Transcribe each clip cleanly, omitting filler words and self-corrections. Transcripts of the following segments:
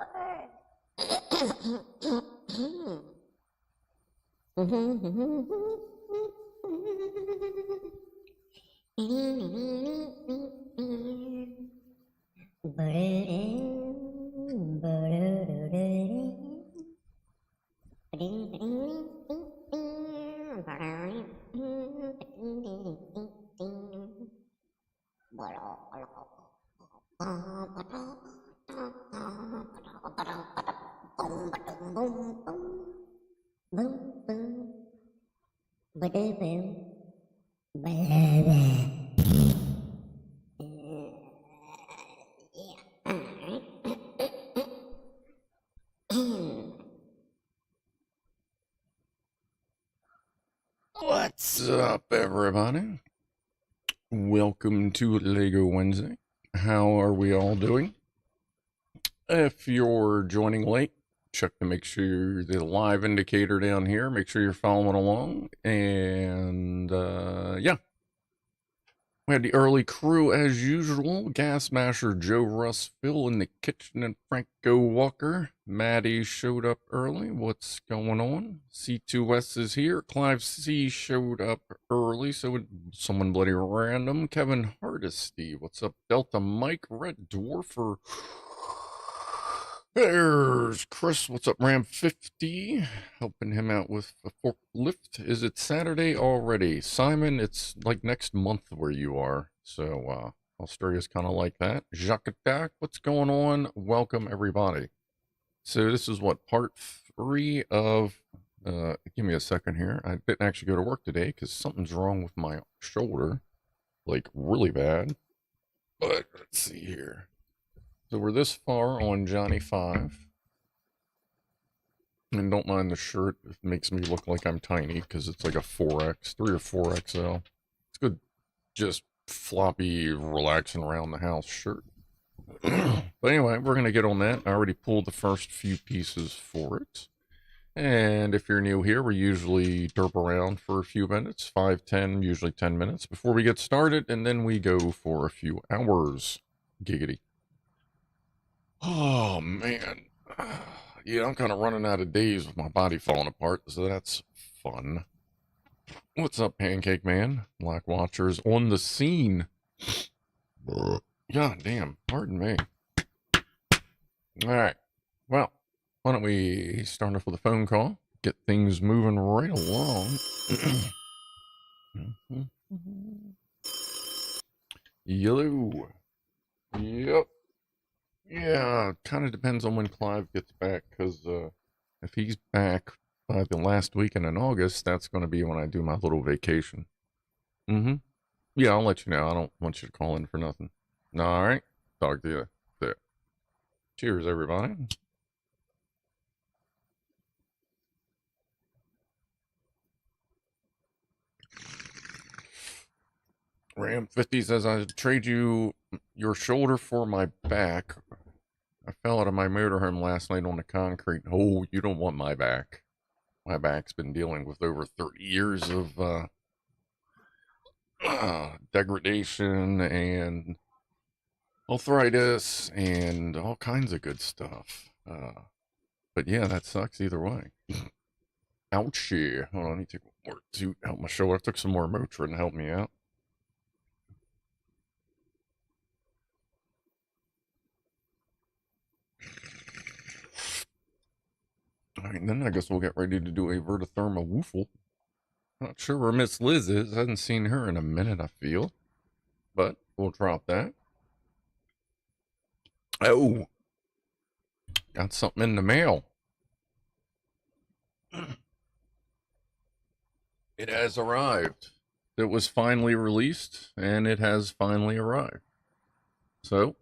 What's up, everybody? Welcome to Lego Wednesday. How are we all doing? If you're joining late, check to make sure the live indicator down here, make sure you're following along. And yeah, we had the early crew as usual. Gas Masher Joe Russ, Phil in the kitchen, and Franco Walker. Maddie showed up early. What's going on? C2S is here. Clive C showed up early, so someone bloody random. Kevin Hardesty, what's up? Delta Mike, Red Dwarfer. There's Chris, what's up? Ram 50, helping him out with a forklift. Is it Saturday already? Simon, it's like next month where you are. So, Australia's kind of like that. Jacques Attack, what's going on? Welcome, everybody. So this is what, part 3 of, give me a second here. I didn't actually go to work today because something's wrong with my shoulder. Like, really bad. But, let's see here. So we're this far on Johnny 5. And don't mind the shirt. It makes me look like I'm tiny because it's like a 4X, 3 or 4XL. It's good, just floppy, relaxing around the house shirt. But anyway, we're going to get on that. I already pulled the first few pieces for it. And if you're new here, we usually derp around for a few minutes, 5, 10, usually 10 minutes before we get started. And then we go for a few hours. Giggity. Oh, man. Yeah, I'm kind of running out of days with my body falling apart, so that's fun. What's up, Pancake Man? Black Watchers on the scene. God damn, pardon me. All right, well, why don't we start off with a phone call, get things moving right along. Yellow. Yep. Yeah, kind of depends on when Clive gets back, because if he's back by the last weekend in August, that's going to be when I do my little vacation. Yeah, I'll let you know. I don't want you to call in for nothing. All right, talk to you there. Cheers, everybody. Ram 50 says, I trade you your shoulder for my back. I fell out of my motorhome last night on the concrete. Oh, you don't want my back. My back's been dealing with over 30 years of degradation and arthritis and all kinds of good stuff. But yeah, that sucks either way. Ouchie. Hold on, let me take one more to help my shoulder. I took some more Motrin to help me out. All right, then I guess we'll get ready to do a vertithermal woofle. Not sure where Miss Liz is. I haven't seen her in a minute, I feel. But we'll drop that. Oh, got something in the mail. It has arrived. It was finally released, and it has finally arrived. So,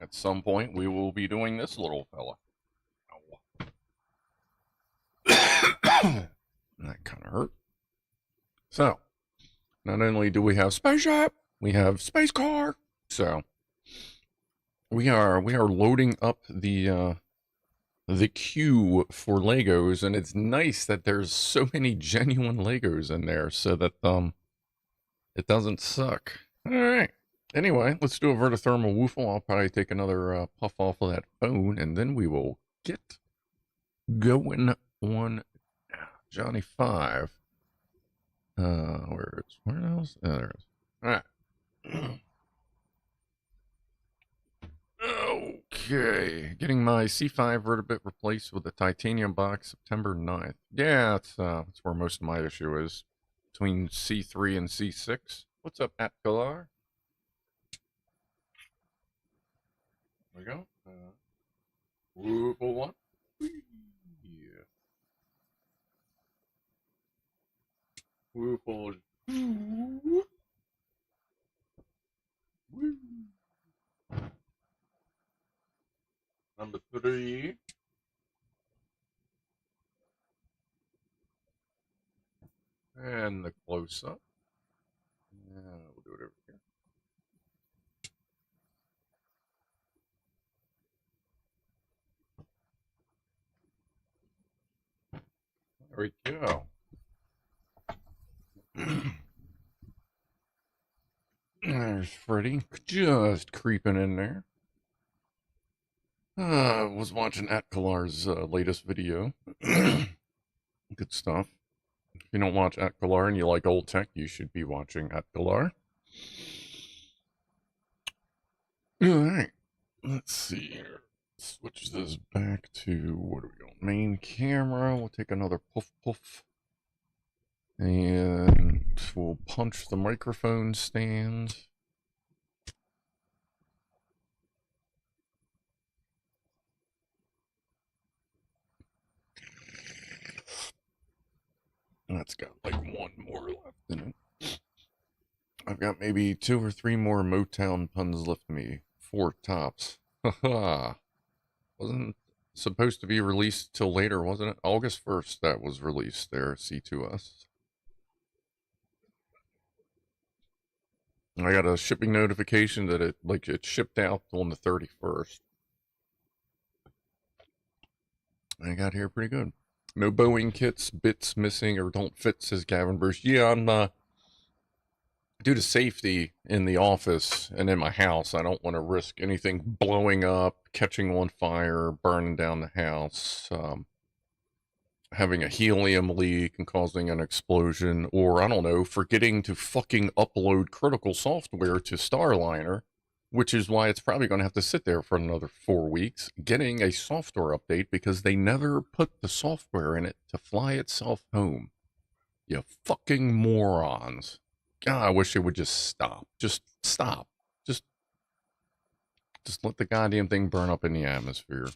at some point, we will be doing this little fella. That kind of hurt. So, not only do we have spaceship, we have space car. So, we are loading up the queue for Legos, and it's nice that there's so many genuine Legos in there, so that it doesn't suck. All right, Anyway, let's do a vertithermal woofle. I'll probably take another puff off of that phone, and then we will get going on Johnny 5. Where else? Oh, there it is. All right. Okay, getting my C5 vertibit replaced with a titanium box September 9th. Yeah, that's where most of my issue is, between C3 and C6. What's up, Atkalar? There we go. Woofle one. Yeah. Woofle. Woo. Number 3. And the close up. Yeah, we'll do it over here. There we go. There's Freddy, just creeping in there. Was watching Atkalar's latest video. Good stuff. If you don't watch Atkalar and you like old tech, you should be watching Atkalar. Alright, let's see here. Switch this back to, what do we got? Main camera. We'll take another puff. And we'll punch the microphone stand. That's got like one more left in it. I've got maybe 2 or 3 more Motown puns left in me. 4 tops. Haha. Wasn't supposed to be released till later, wasn't it? August 1st that was released there, C2S. I got a shipping notification that it shipped out on the 31st. I got here pretty good. No Boeing kits, bits missing or don't fit, says Gavin Bruce. Yeah, I'm due to safety in the office and in my house, I don't want to risk anything blowing up, catching on fire, burning down the house, having a helium leak and causing an explosion, or I don't know, forgetting to fucking upload critical software to Starliner, which is why it's probably going to have to sit there for another 4 weeks, getting a software update because they never put the software in it to fly itself home. You fucking morons. God, I wish it would just stop. Just stop. Just let the goddamn thing burn up in the atmosphere.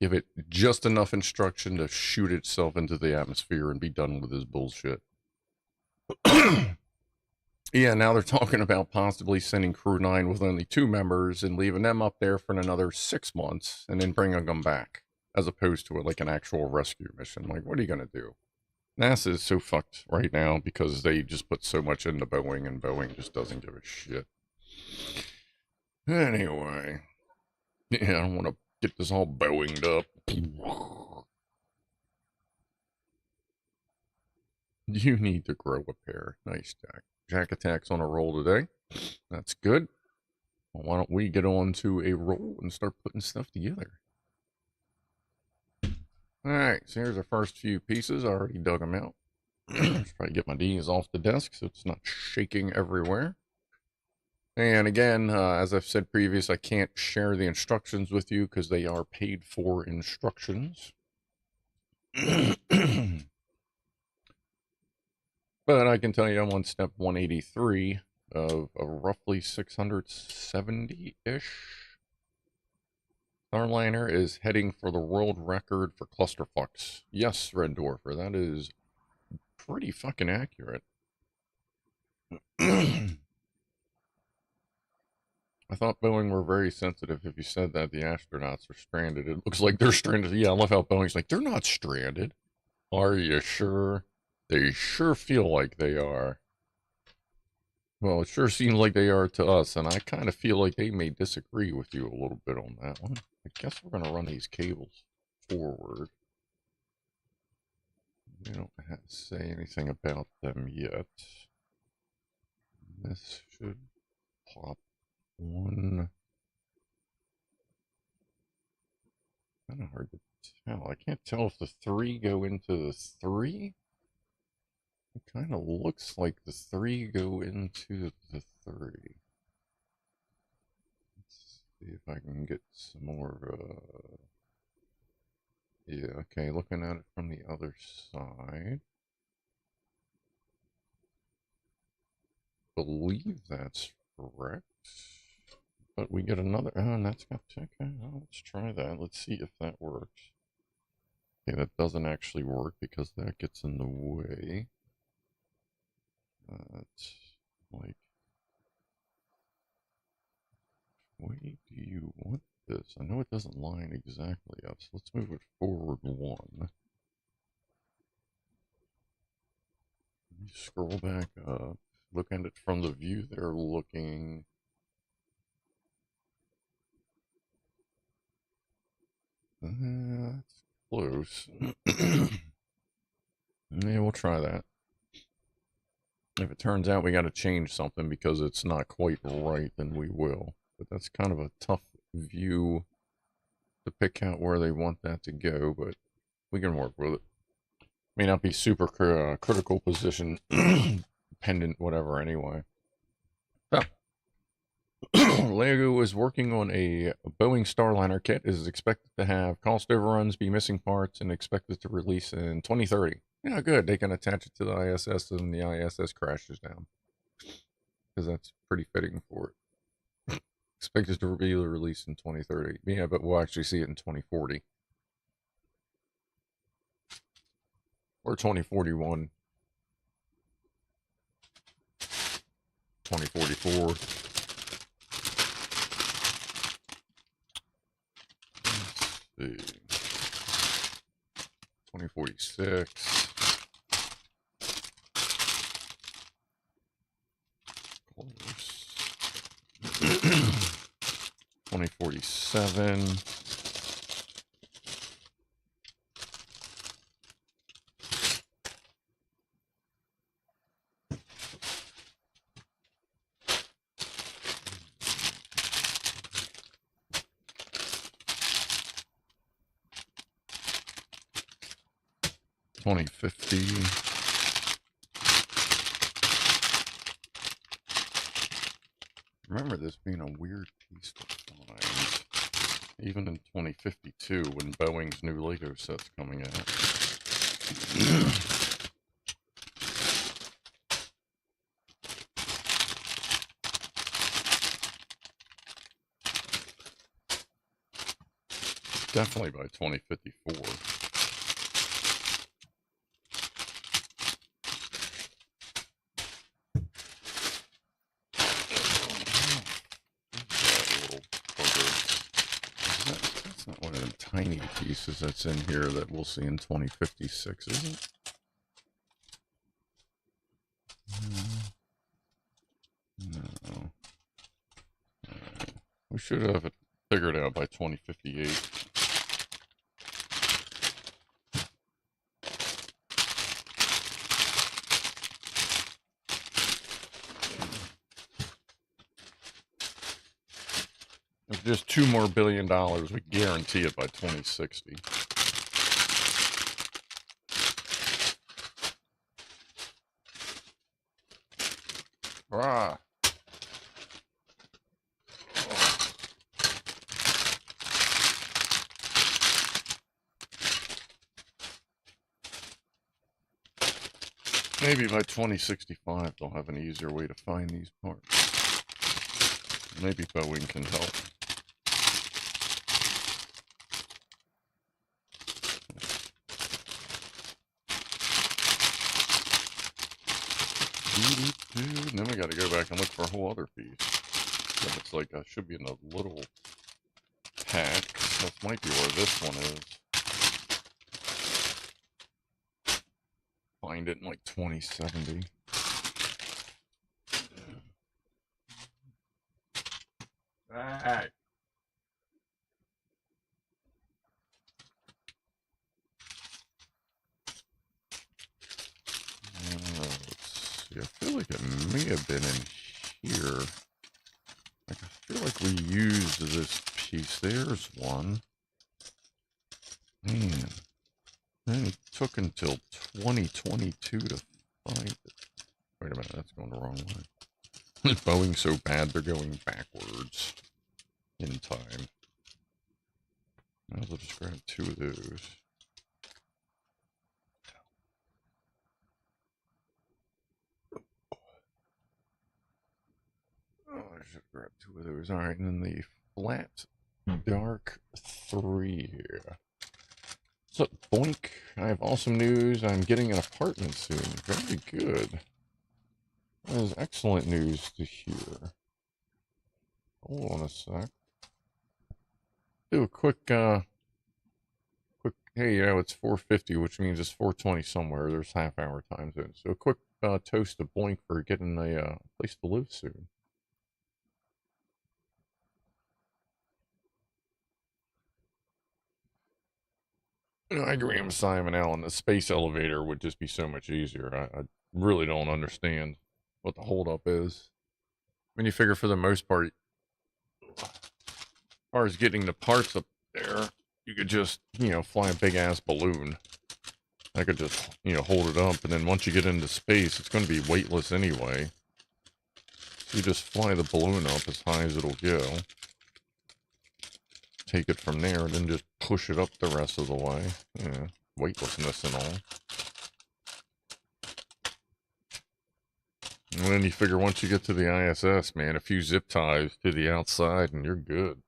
Give it just enough instruction to shoot itself into the atmosphere and be done with this bullshit. Yeah, now they're talking about possibly sending Crew 9 with only 2 members and leaving them up there for another 6 months and then bringing them back, as opposed to like an actual rescue mission. Like, what are you going to do? NASA is so fucked right now because they just put so much into Boeing, and Boeing just doesn't give a shit. Anyway, yeah, I don't want to get this all Boeinged up. You need to grow a pair. Nice, Jack. Jack Attack's on a roll today. That's good. Well, why don't we get on to a roll and start putting stuff together? Alright, so here's our first few pieces. I already dug them out. Let's try to get my D's off the desk so it's not shaking everywhere. And again, as I've said previous, I can't share the instructions with you because they are paid for instructions. But I can tell you I'm on step 183 of a roughly 670-ish. Starliner is heading for the world record for clusterfucks. Yes, Red Dwarfer, that is pretty fucking accurate. I thought Boeing were very sensitive if you said that the astronauts are stranded. It looks like they're stranded. Yeah, I love how Boeing's like, they're not stranded. Are you sure? They sure feel like they are. Well, it sure seems like they are to us, and I kind of feel like they may disagree with you a little bit on that one. I guess we're going to run these cables forward. We don't have to say anything about them yet. This should pop one. Kind of hard to tell. I can't tell if the 3 go into the 3. It kind of looks like the 3 go into the 3. Let's see if I can get some more. Yeah, okay, looking at it from the other side. Believe that's correct. But we get another, oh, and that's got, okay, well, let's try that. Let's see if that works. Okay, that doesn't actually work because that gets in the way. It's like, way do you want this? I know it doesn't line exactly up, so let's move it forward 1. Scroll back up. Look at it from the view they're looking. That's close. Yeah, we'll try that. If it turns out we got to change something because it's not quite right, then we will. But that's kind of a tough view to pick out where they want that to go, but we can work with it. May not be super critical position dependent, whatever, anyway. So, LEGO is working on a Boeing Starliner kit. It is expected to have cost overruns, be missing parts, and expected to release in 2030. Yeah, good. They can attach it to the ISS and the ISS crashes down. Because that's pretty fitting for it. Expected to be released in 2030. Yeah, but we'll actually see it in 2040. Or 2041. 2044. Let's see. 2046. Close. 2047. Remember this being a weird piece to find. Even in 2052 when Boeing's new LEGO set's coming out. Definitely by 2054. That's not one of them tiny pieces that's in here that we'll see in 2056, is it? No. We should have it figured out by 2058. If just $2 more billion, we guarantee it by 2060. Ah. Maybe by 2065 they'll have an easier way to find these parts. Maybe Boeing can help. And then we got to go back and look for a whole other piece. That looks like I should be in a little pack. That might be where this one is. Find it in like 2070. Alright. Let's see. I feel like it may have been in here. Like, I feel piece. There's one. Man, and it took until 2022 to find it. Wait a minute, that's going the wrong way. Boeing's so bad, they're going backwards in time. Might as well just grab 2 of those. Oh, I should grab 2 of those. Alright, and then the flat dark 3 here. So, boink, I have awesome news. I'm getting an apartment soon. Very good. That is excellent news to hear. Hold on a sec. Do a quick, hey, you know, it's 4:50, which means it's 4:20 somewhere. There's half-hour time zone. So a quick toast to Boink for getting a place to live soon. You know, I agree with Simon Allen. The space elevator would just be so much easier. I really don't understand what the holdup is. I mean, you figure for the most part, as far as getting the parts up there, you could just, you know, fly a big-ass balloon. I could just, you know, hold it up, and then once you get into space, it's going to be weightless anyway. So you just fly the balloon up as high as it'll go. Take it from there, and then just push it up the rest of the way. Yeah, weightlessness and all. And then you figure once you get to the ISS, man, a few zip ties to the outside, and you're good.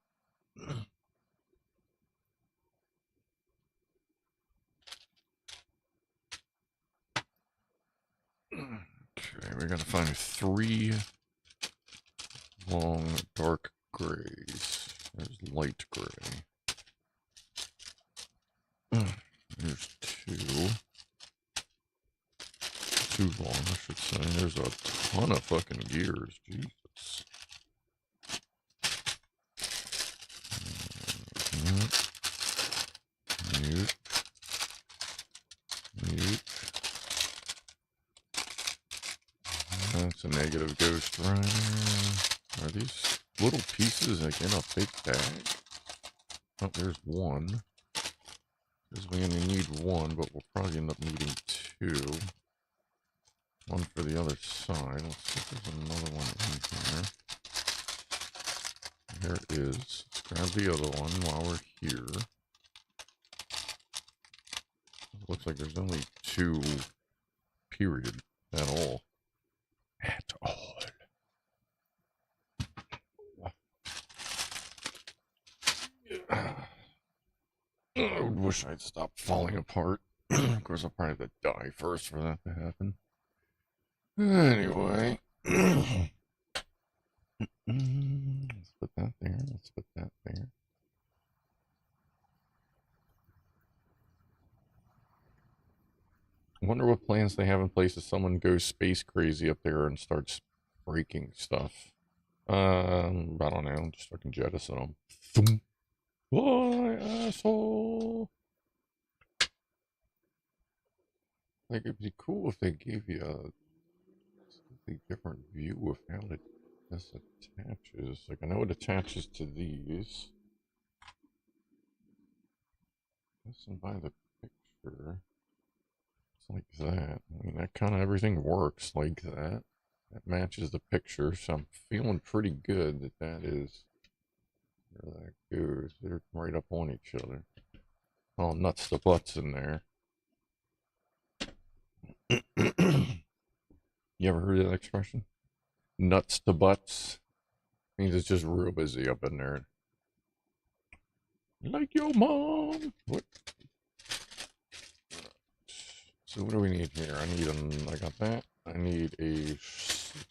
Okay, we're gonna find 3 long dark grays. There's light gray. There's 2. 2 long, I should say. There's a ton of fucking gears. Jesus. Mute. Mute. That's a negative ghost rider. Are these little pieces like in a big bag? Oh, there's 1. Because we only need 1, but we'll probably end up needing 2. 1 for the other side. Let's see if there's another one in here. Here it is. Let's grab the other one while we're here. It looks like there's only 2, period, at all. At all. I wish I'd stopped falling apart. Of course, I'll probably have to die first for that to happen. Anyway. Let's put that there. Let's put that there. I wonder what plans they have in place if someone goes space crazy up there and starts breaking stuff. I don't know. Just fucking jettison them. Thump. Why, asshole? Like, it'd be cool if they gave you a different view of how this attaches. Like, I know it attaches to these. Listen by the picture. It's like that. I mean, that kind of everything works like that. That matches the picture, so I'm feeling pretty good that that is where that goes. They're right up on each other. All nuts to butts in there. You ever heard of that expression? Nuts to butts? Means it's just real busy up in there. Like your mom. What? So what do we need here? I got that. I need a,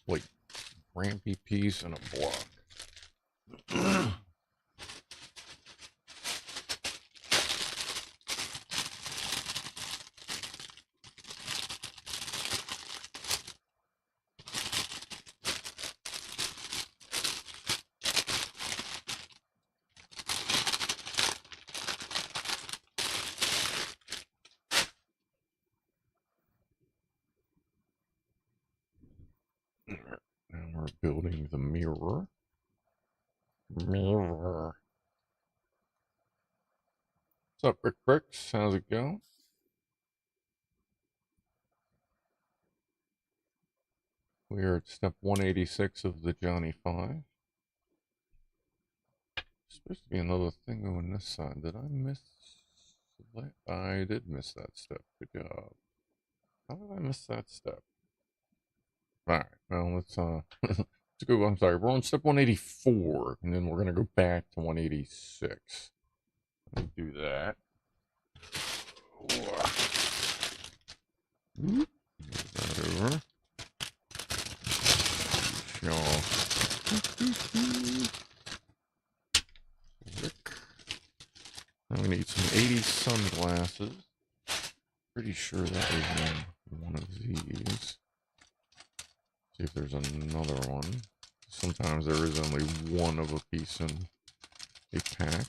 like, rampy piece and a block. Now we're building the mirror. Mirror. What's up, Brick Bricks? How's it going? We are at step 186 of the Johnny 5. Supposed to be another thing on this side. Did I miss that? I did miss that step. Good job. How did I miss that step? Alright, well, let's let's go. I'm sorry, we're on step 184, and then we're gonna go back to 186. Let me do that. Move that over. Now we need some 80 sunglasses. Pretty sure that was one of these. See if there's another one. Sometimes there is only one of a piece in a pack.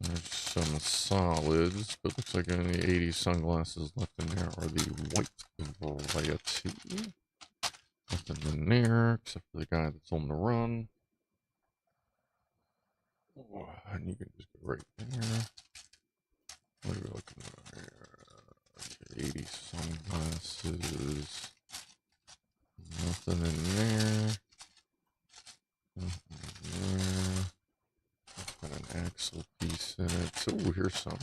There's some solids, but looks like only 80 sunglasses left in there are the white variety. Nothing in there, except for the guy that's on the run. Oh, and you can just go right there. What are we looking at here? 80 sunglasses. Nothing in there. Nothing in there. Got an axle piece in it. Oh, here's some.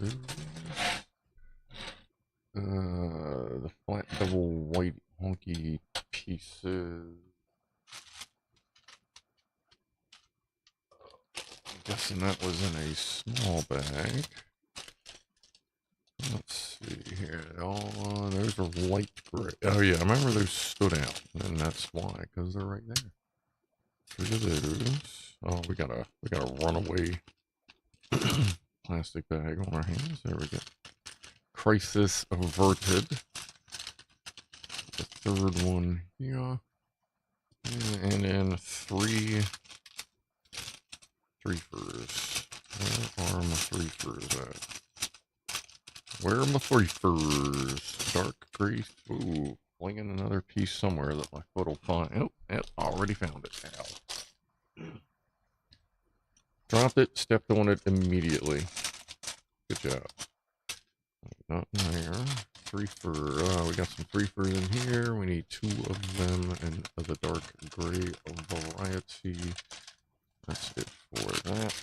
Okay. The flat double white honky pieces. I'm guessing that was in a small bag. Let's see here. Oh, those are light gray. Oh yeah, I remember those stood out, and that's why, because they're right there. Look at those. Oh, we got a runaway plastic bag on our hands. There we go. Crisis averted. The third one here, and then three threefers. Where are my threefers at? Where are my threefers? Dark gray. Ooh, flinging another piece somewhere that my foot will find. Oh, yep, already found it. Ow. Dropped it, stepped on it immediately. Good job. Not in there. Threefer. We got some threefers in here. We need two of them and of the dark gray variety. That's it for that.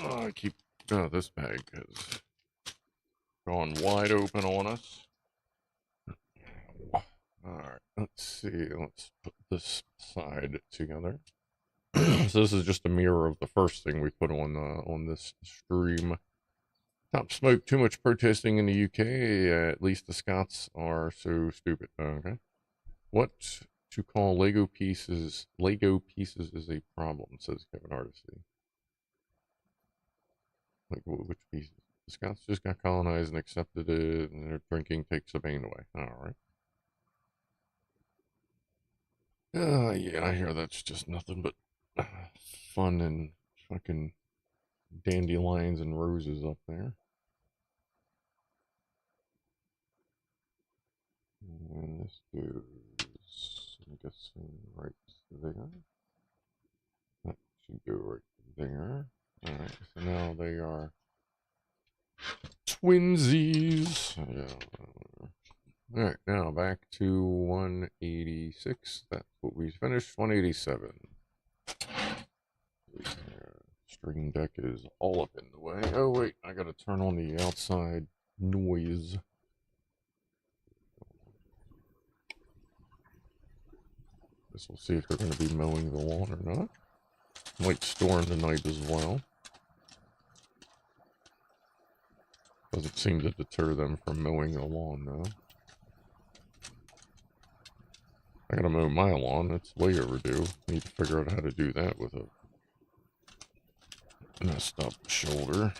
Oh, this bag has gone wide open on us. Alright, let's see. Let's put this side together. So this is just a mirror of the first thing we put on this stream. Top smoke, too much protesting in the UK. At least the Scots are so stupid. Okay. What to call Lego pieces is a problem, says Kevin Artisty. Like, which pieces? The Scots just got colonized and accepted it, and their drinking takes the pain away. Alright. Yeah, I hear that's just nothing but fun and fucking dandelions and roses up there. And this goes, I'm guessing, right there. That should go right there. Alright, so now they are twinsies. Yeah. Alright, now back to 186. That's what we finished. 187. Stream deck is all up in the way. Oh, wait, I gotta turn on the outside noise. Guess we'll see if they're gonna be mowing the lawn or not. Might storm tonight as well. Doesn't seem to deter them from mowing the lawn, though. I gotta mow my lawn. It's way overdue. Need to figure out how to do that with a messed up shoulder.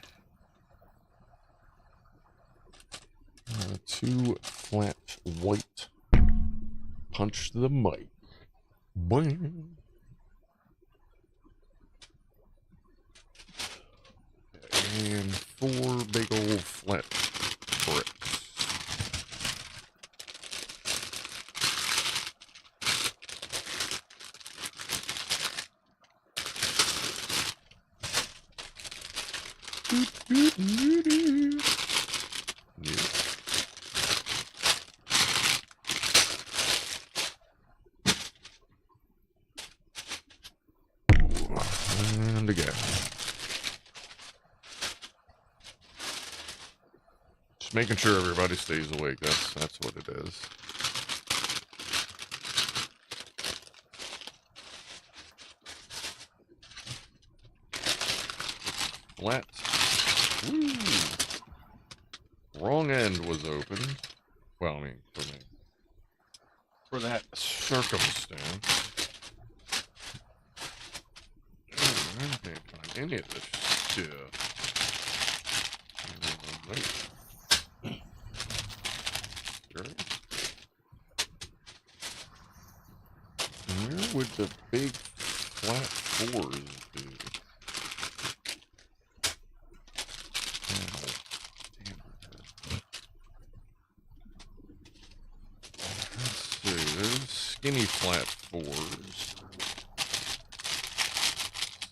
Two flat white. Punch the mic. Boing. And four big old flat bricks. to go. Just making sure everybody stays awake. That's what it is. Flat. Woo. Wrong end was opened. Well, I mean, for me. For that circumstance. I can't find any of this stuff. Where would the big flat fours be? Skinny flat fours.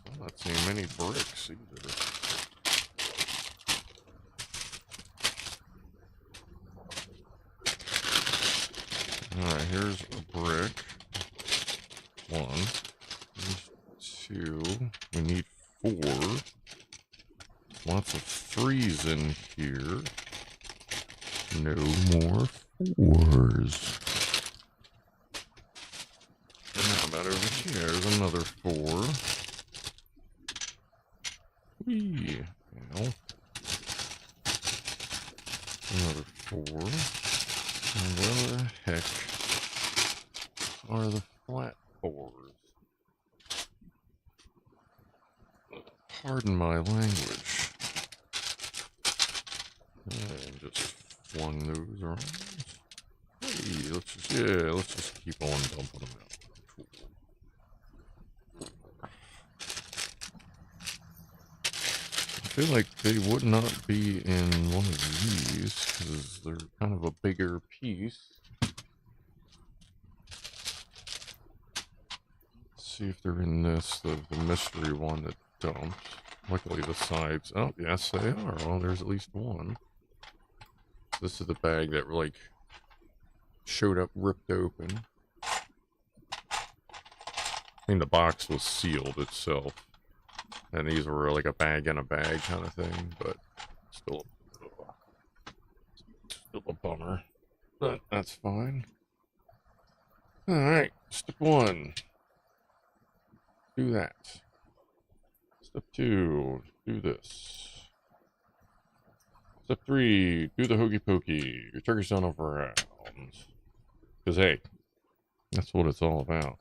I'm not seeing many bricks either. Alright, here's a brick. One. Here's two. We need four. Lots of threes in here. No more fours. How about over here? There's another four. Whee! Well, another four. And where the heck are the flat fours? Pardon my language. And just flung those around. Hey, let's just keep on dumping them out. I feel like they would not be in one of these because they're kind of a bigger piece. Let's see if they're in this, the mystery one that dumped. Luckily the sides, oh yes they are. Well, there's at least one. This is the bag that like showed up ripped open. I mean the box was sealed itself. And these were like a bag in a bag kind of thing, but still a bummer. But that's fine. Alright, step one. Do that. Step two, do this. Step three, do the hokey pokey. Your turkey's on over rounds. Because hey, that's what it's all about.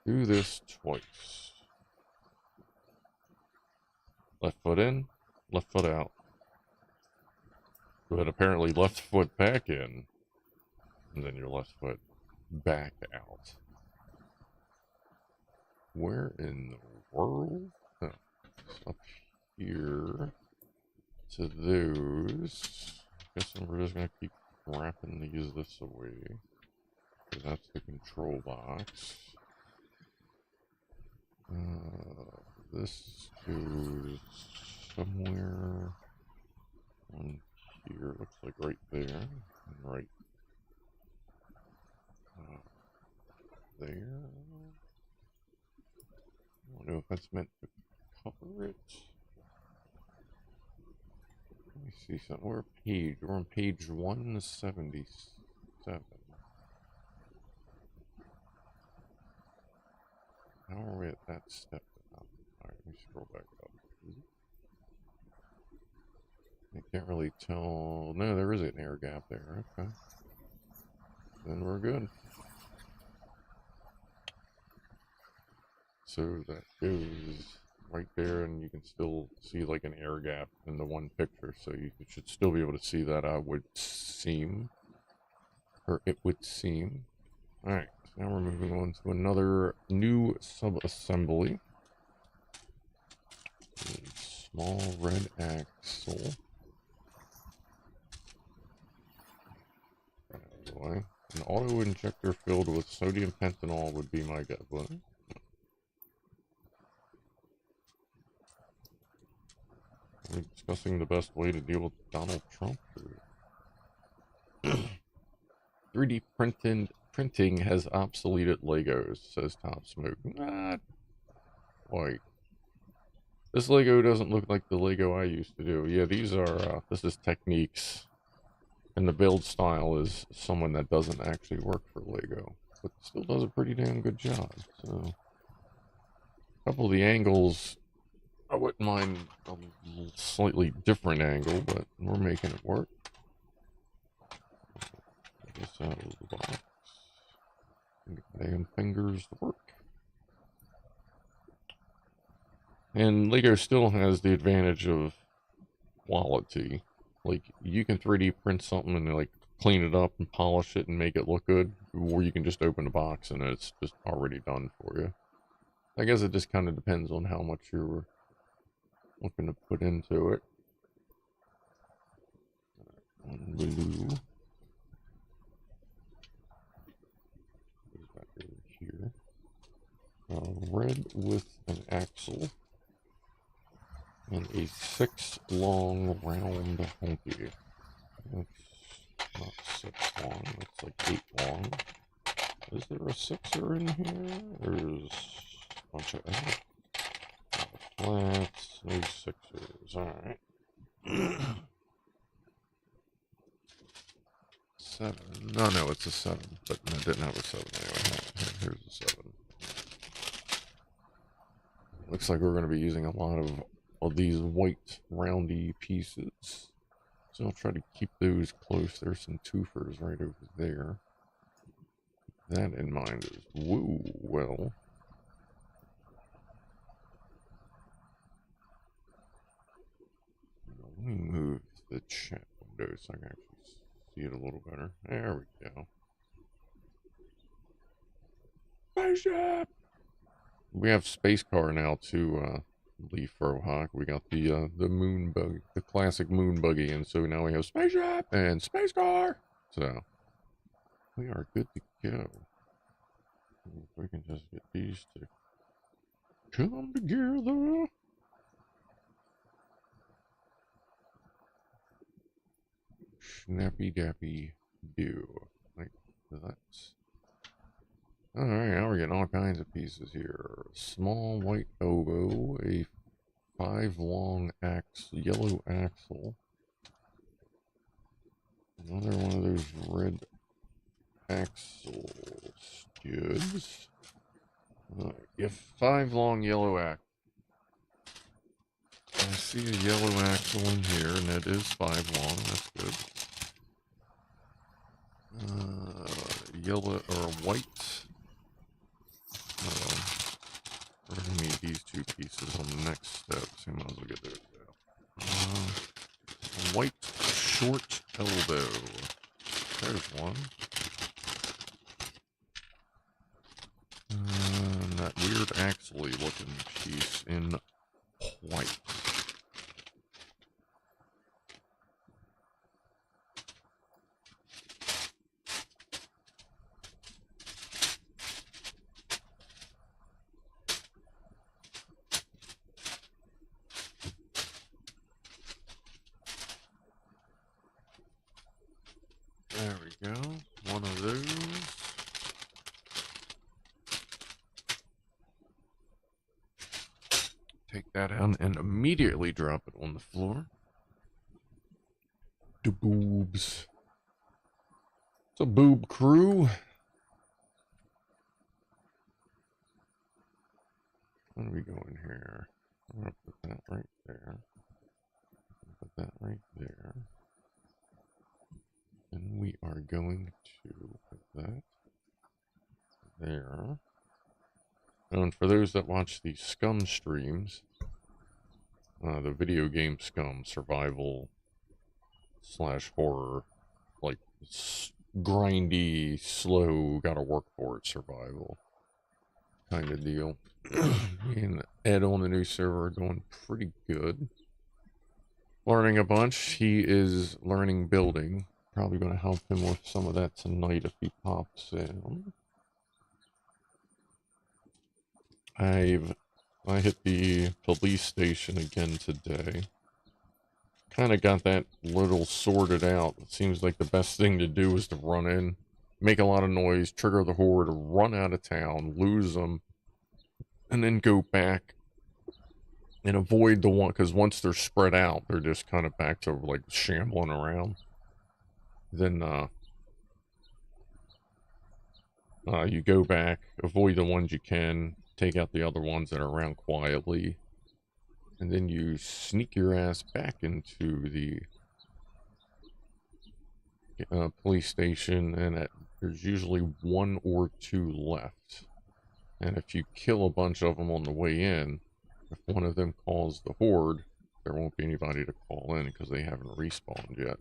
Do this twice. Left foot in, left foot out. But apparently left foot back in, and then your left foot back out. Where in the world? Oh, up here to those. Guessing we're just gonna keep wrapping these this away. Because that's the control box. This goes somewhere on here. Looks like right there. And right there. I don't know if that's meant to cover it. Let me see something. We're on page 177. How are we at that step? Alright, let me scroll back up. I can't really tell. No, there is an air gap there. Okay. Then we're good. So that goes right there, and you can still see like an air gap in the one picture. So you should still be able to see that, I would seem. Or it would seem. Alright, so now we're moving on to another new sub-assembly. Small red axle. An auto injector filled with sodium pentanol would be my guess. What? Are we discussing the best way to deal with Donald Trump? 3D printing has obsoleted Legos, says Top Smoke. quite. This Lego doesn't look like the Lego I used to do. Yeah, these are, this is Techniques. And the build style is someone that doesn't actually work for Lego. But still does a pretty damn good job. So, a couple of the angles, I wouldn't mind a slightly different angle, but we're making it work. Get this out of the box. Get the damn fingers to work. And Lego still has the advantage of quality. Like, you can 3D print something and like clean it up and polish it and make it look good, or you can just open the box and it's just already done for you. I guess it just kind of depends on how much you're looking to put into it. Blue. Goes back over here. Red with an axle. And a 6 long round honky. That's not 6 long, that's like 8 long. Is there a 6er in here? There's a bunch of flats, no 6ers, alright. 7. No, it's a 7, but I didn't have a 7 anyway. Here's a 7. Looks like we're going to be using a lot of these white roundy pieces, so I'll try to keep those close. There's some twofers right over there. Keep that in mind as well. Let me move the chat window so I can actually see it a little better. There we go. Spaceship! We have Space Car now too, Lee Frohawk. We got the moon buggy, the classic moon buggy, and so now we have Spaceship and Space Car. So we are good to go. If we can just get these to come together. Snappy dappy do. Like that's. Alright, now we're getting all kinds of pieces here. Small white oboe, a 5 long yellow axle. Another one of those red axle skids. If 5 long yellow axle. I see a yellow axle in here, and it is 5 long. That's good. Yellow or white. We're going to need these 2 pieces on the next step, so we might as well get those out. White short elbow. There's one. And that weird axle-y looking piece in white. There we go. One of those. Take that out and immediately drop it on the floor. The boobs. It's a boob crew. What are we going here? I'm gonna put that right there. Put that right there. And we are going to put that there. And for those that watch the Scum streams, the video game Scum survival / horror, like grindy, slow, gotta work for it survival kind of deal. Me and Ed on the new server are doing pretty good. Learning a bunch. He is learning building. Probably going to help him with some of that tonight if he pops in. I hit the police station again today. Kind of got that little sorted out. It seems like the best thing to do is to run in, make a lot of noise, trigger the horde, run out of town, lose them, and then go back And avoid the one, because once they're spread out, they're just kind of back to like shambling around. Then you go back, avoid the ones you can, take out the other ones that are around quietly, and then you sneak your ass back into the police station, and there's usually 1 or 2 left. And if you kill a bunch of them on the way in, if one of them calls the horde, there won't be anybody to call in because they haven't respawned yet.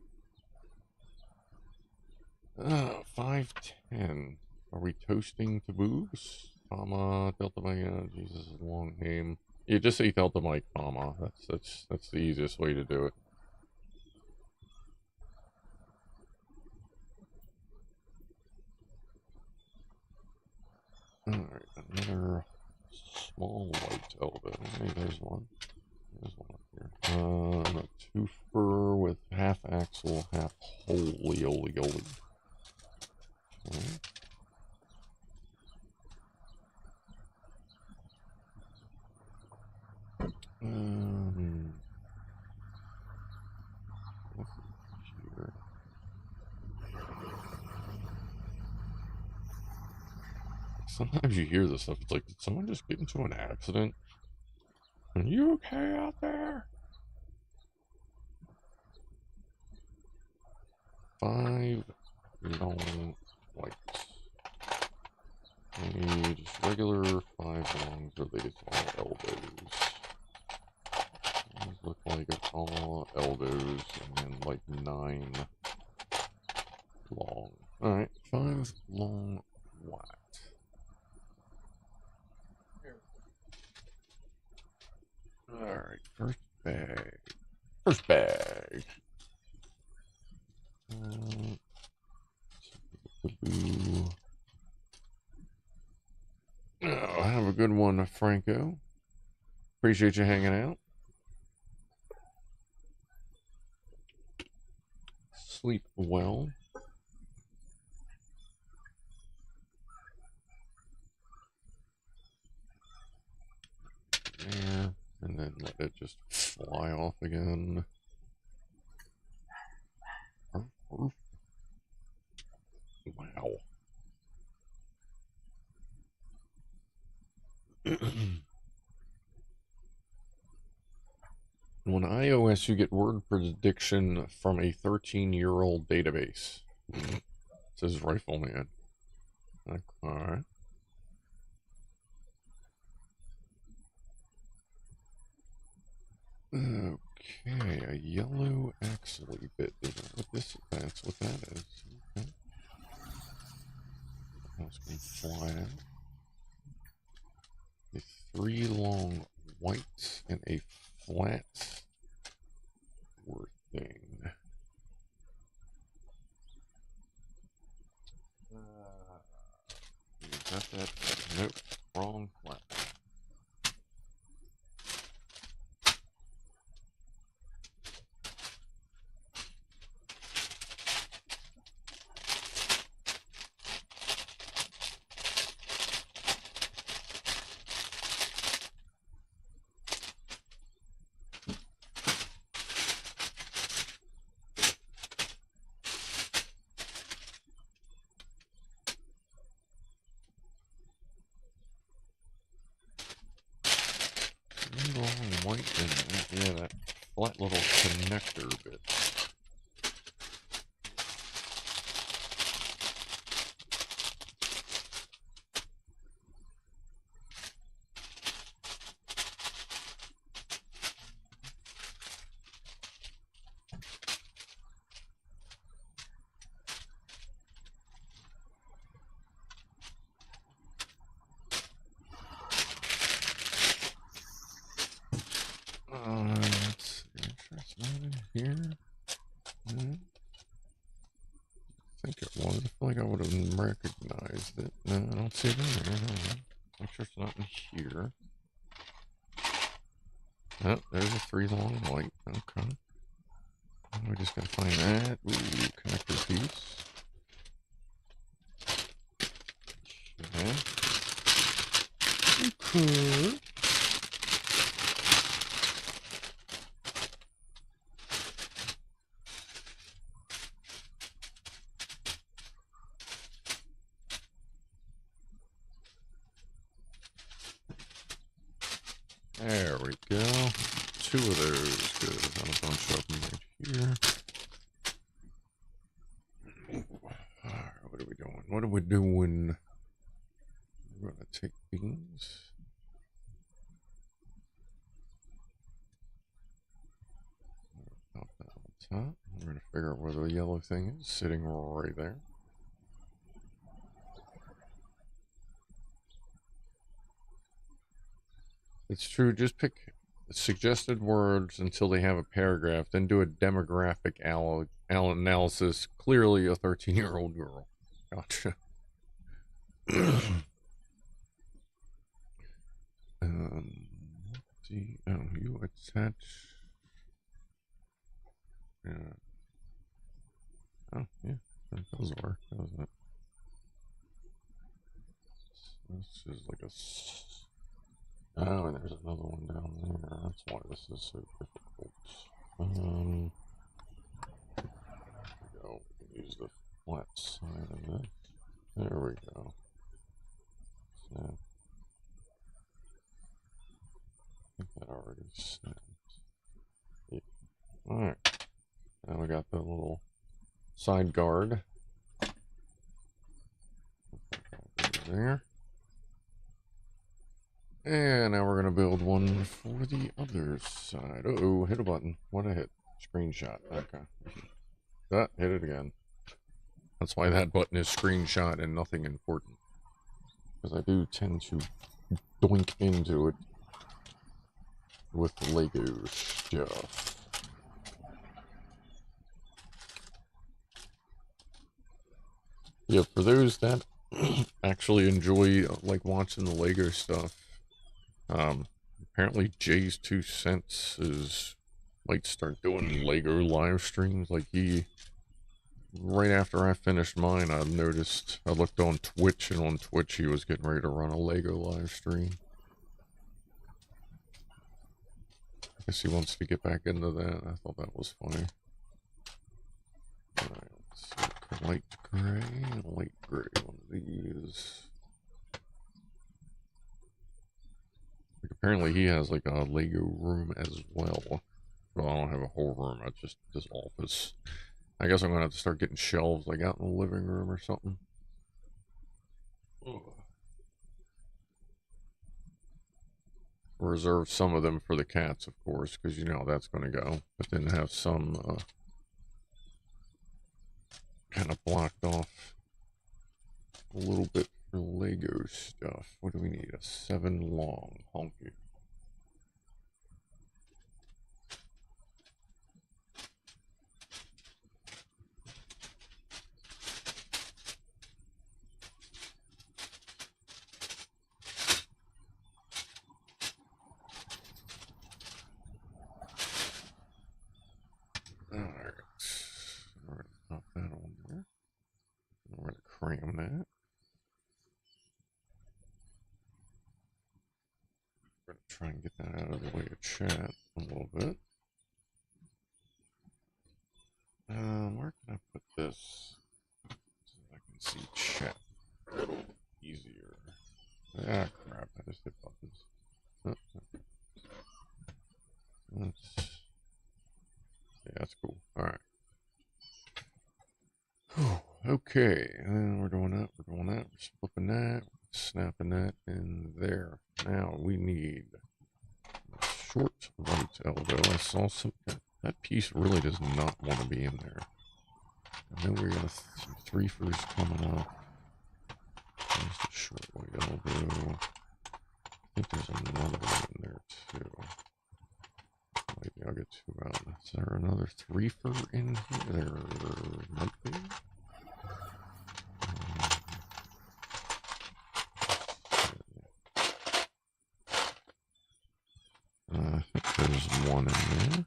510. Are we toasting taboos? Comma, Delta Mike, Jesus, long name. Yeah, just say Delta Mike, comma. That's the easiest way to do it. Alright, another small white elbow. Hey, there's one. There's one up here. A twofer with half axle, half holy. Okay. Here. Sometimes you hear this stuff, it's like, did someone just get into an accident? Are you okay out there? 5 long whites. Just regular 5 longs, or these all elbows? These look like it's all elbows, and then like 9 long. Alright, 5 long white. Alright, first bag. First bag. Oh, have a good one, Franco. Appreciate you hanging out. Sleep well. Yeah, and then let it just fly off again. Wow. On iOS, you get word prediction from a 13-year-old database. Says Rifleman. Okay. Okay, a yellow axle bit. Is that what this? That's what that is. Okay. That's gonna fly out. A 3 long whites and a flat thing. Got that? Nope. Wrong flat. Yeah, that flat little connector bit. Let's see. It's not in here. I think it was. I feel like I would have recognized it. No, I don't see it in there. Make sure it's not in here. Oh, there's a 3 long white. Okay. We just gotta find that. Ooh, connector piece. Okay. Okay. There we go. 2 of those. Good. Got a bunch of them right here. Alright, what are we doing? What are we doing? We're gonna take these. Pop that on top. We're gonna figure out where the yellow thing is, sitting right there. It's true, just pick suggested words until they have a paragraph, then do a demographic analysis. Clearly a 13-year-old girl. Gotcha. See, oh, you attach. Yeah. Oh, yeah, that does work, doesn't it? This is like a. Oh, and there's another one down there. That's why this is so difficult. There we go. We can use the flat side of this. There we go. So, I think that already snapped. Yeah. Alright. Now we got the little side guard. There. And now we're going to build one for the other side. Uh-oh, hit a button. What I hit? Screenshot. Okay. Hit it again. That's why that button is screenshot and nothing important. Because I do tend to doink into it with the Lego stuff. Yeah, for those that actually enjoy like watching the Lego stuff, apparently Jay's 2 cents might start doing Lego live streams. Like right after I finished mine, I noticed, I looked on Twitch, and on Twitch he was getting ready to run a Lego live stream. I guess he wants to get back into that. I thought that was funny. Alright, let's see. Light gray, one of these. Like, apparently he has like a Lego room as well. Well, I don't have a whole room, I just this office. I guess I'm gonna have to start getting shelves like out in the living room or something. Reserve some of them for the cats, of course, because you know how that's gonna go. But then have some kind of blocked off a little bit for Lego stuff. What do we need? A 7 long honky. Alright. We're going to pop that on there. We're going to cram that. We're going to try and get that out of the way of chat a little bit. Where can I put this? So I can see chat a little easier. Ah, crap. I just hit buttons. Yeah, that's cool. Alright. Okay, and we're doing that, we're flipping that, snapping that in there. Now we need a short right elbow. I saw some, that piece really does not want to be in there. I know we're going to 3-fers coming up. There's the short right elbow. I think there's another one in there too. Maybe I'll get 2 out. Is there another 3-fer in here? There might be. I think there's one in there.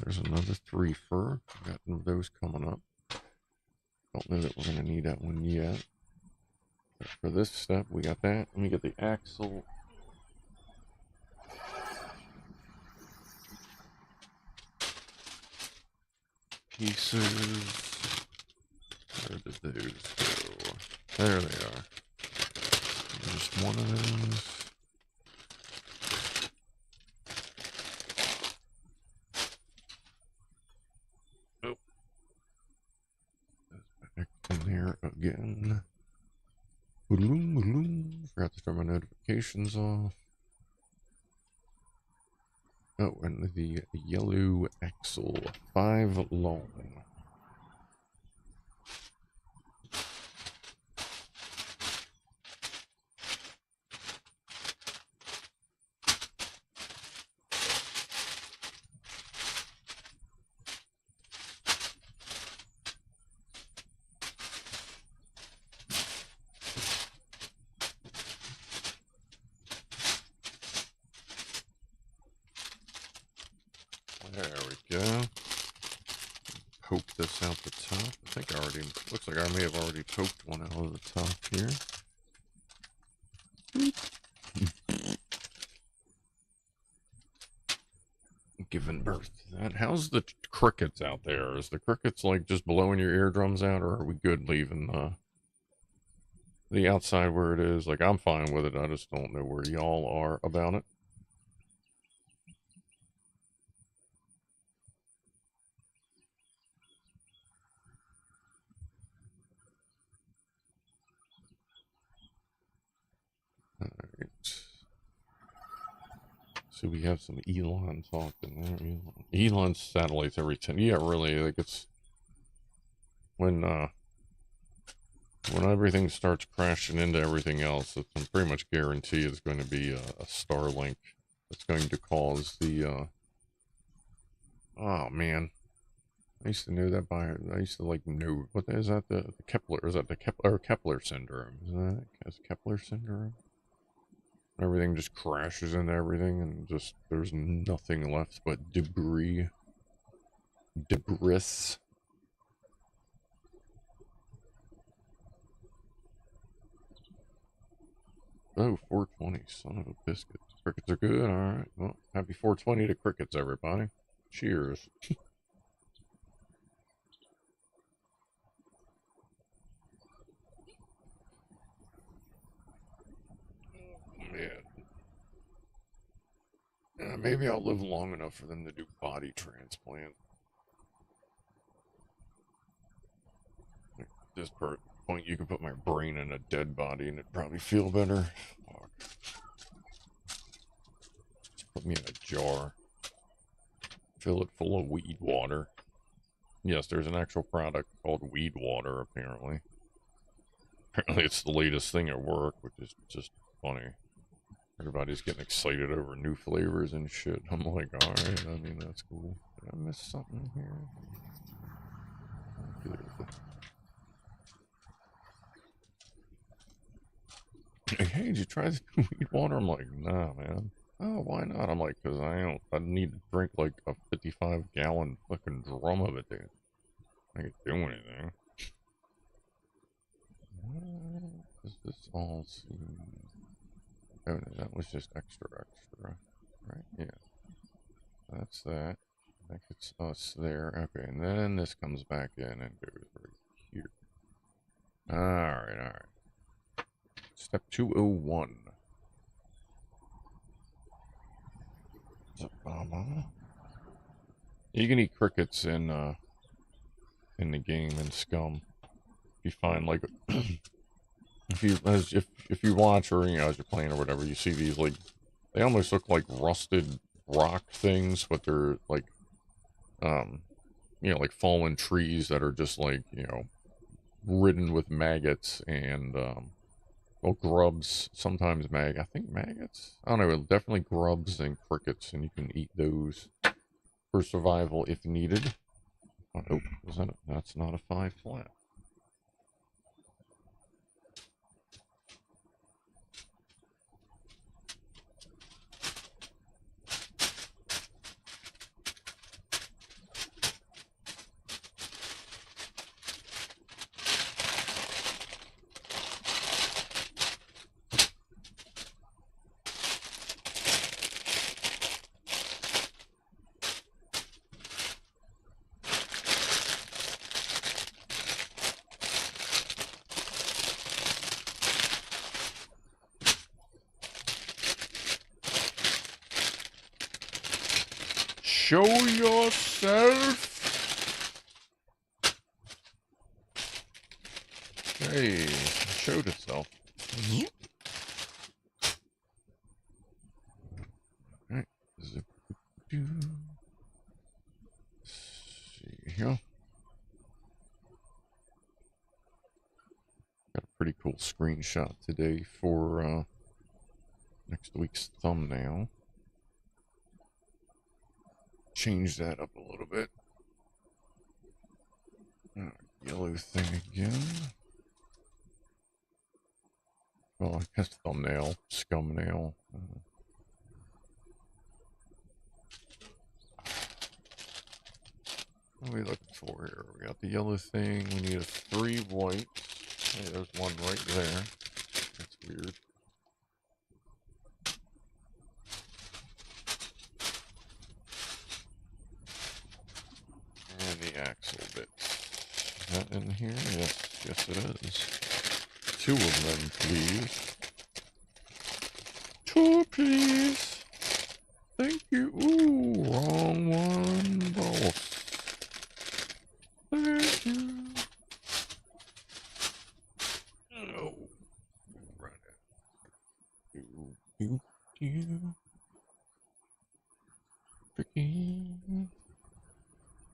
There's another 3-fer. Got those coming up. Don't know that we're going to need that one yet. But for this step, we got that. Let me get the axle. Pieces. Where did those go? There they are. Just one of those. in there again. Forgot to turn my notifications off. Oh, and the yellow axle, 5 long. There we go. Poke this out the top. I think I already, looks like I may have already poked one out of the top here. Giving birth to that. How's the crickets out there? Is the crickets like just blowing your eardrums out, or are we good leaving the outside where it is? Like, I'm fine with it. I just don't know where y'all are about it. Alright. So we have some Elon talking there. Elon's satellites every 10. Yeah, really, like it's when everything starts crashing into everything else, I'm pretty much guarantee it's going to be a Starlink that's going to cause the oh man. I used to know that by, I used to like know, what is that, the Kepler, is that the Kepler syndrome? Is that Kepler syndrome? Everything just crashes into everything and just, there's nothing left but debris. Oh, 420, son of a biscuit. Crickets are good, alright. Well, happy 420 to crickets, everybody. Cheers. Yeah, maybe I'll live long enough for them to do body transplant. At this point, you can put my brain in a dead body and it'd probably feel better. Fuck. Just put me in a jar. Fill it full of weed water. Yes, there's an actual product called weed water, apparently. Apparently it's the latest thing at work, which is just funny. Everybody's getting excited over new flavors and shit. I'm like, alright, I mean, that's cool. Did I miss something here? Good. Hey, did you try the weed water? I'm like, nah, man. Oh, why not? I'm like, because I need to drink like a 55-gallon fucking drum of it, dude. I can't do anything. Does this all seem... Oh, no, that was just extra, right? Yeah. That's that. That gets us there. Okay, and then this comes back in and goes right here. Alright. Step 201. You can eat crickets in the game in Scum. You find like if you watch or as you're playing or whatever, you see these like they almost look like rusted rock things, but they're like like fallen trees that are just like ridden with maggots and well, grubs, sometimes I think maggots? I don't know, definitely grubs and crickets, and you can eat those for survival if needed. Oh, that's not a 5 flat. Show yourself. Hey, it showed itself. Alright. Zip. See here. Got a pretty cool screenshot today for next week's thumbnail. Change that up a little bit. Yellow thing again. Well, I guess thumbnail, scumnail. What are we looking for here? We got the yellow thing. We need a 3 white. Hey, there's one right there. That's weird. And the axle bits. Is that in here? Yes it is. 2 of them, please. 2, please. Thank you. Ooh, wrong one, boss. Thank you. Oh, right.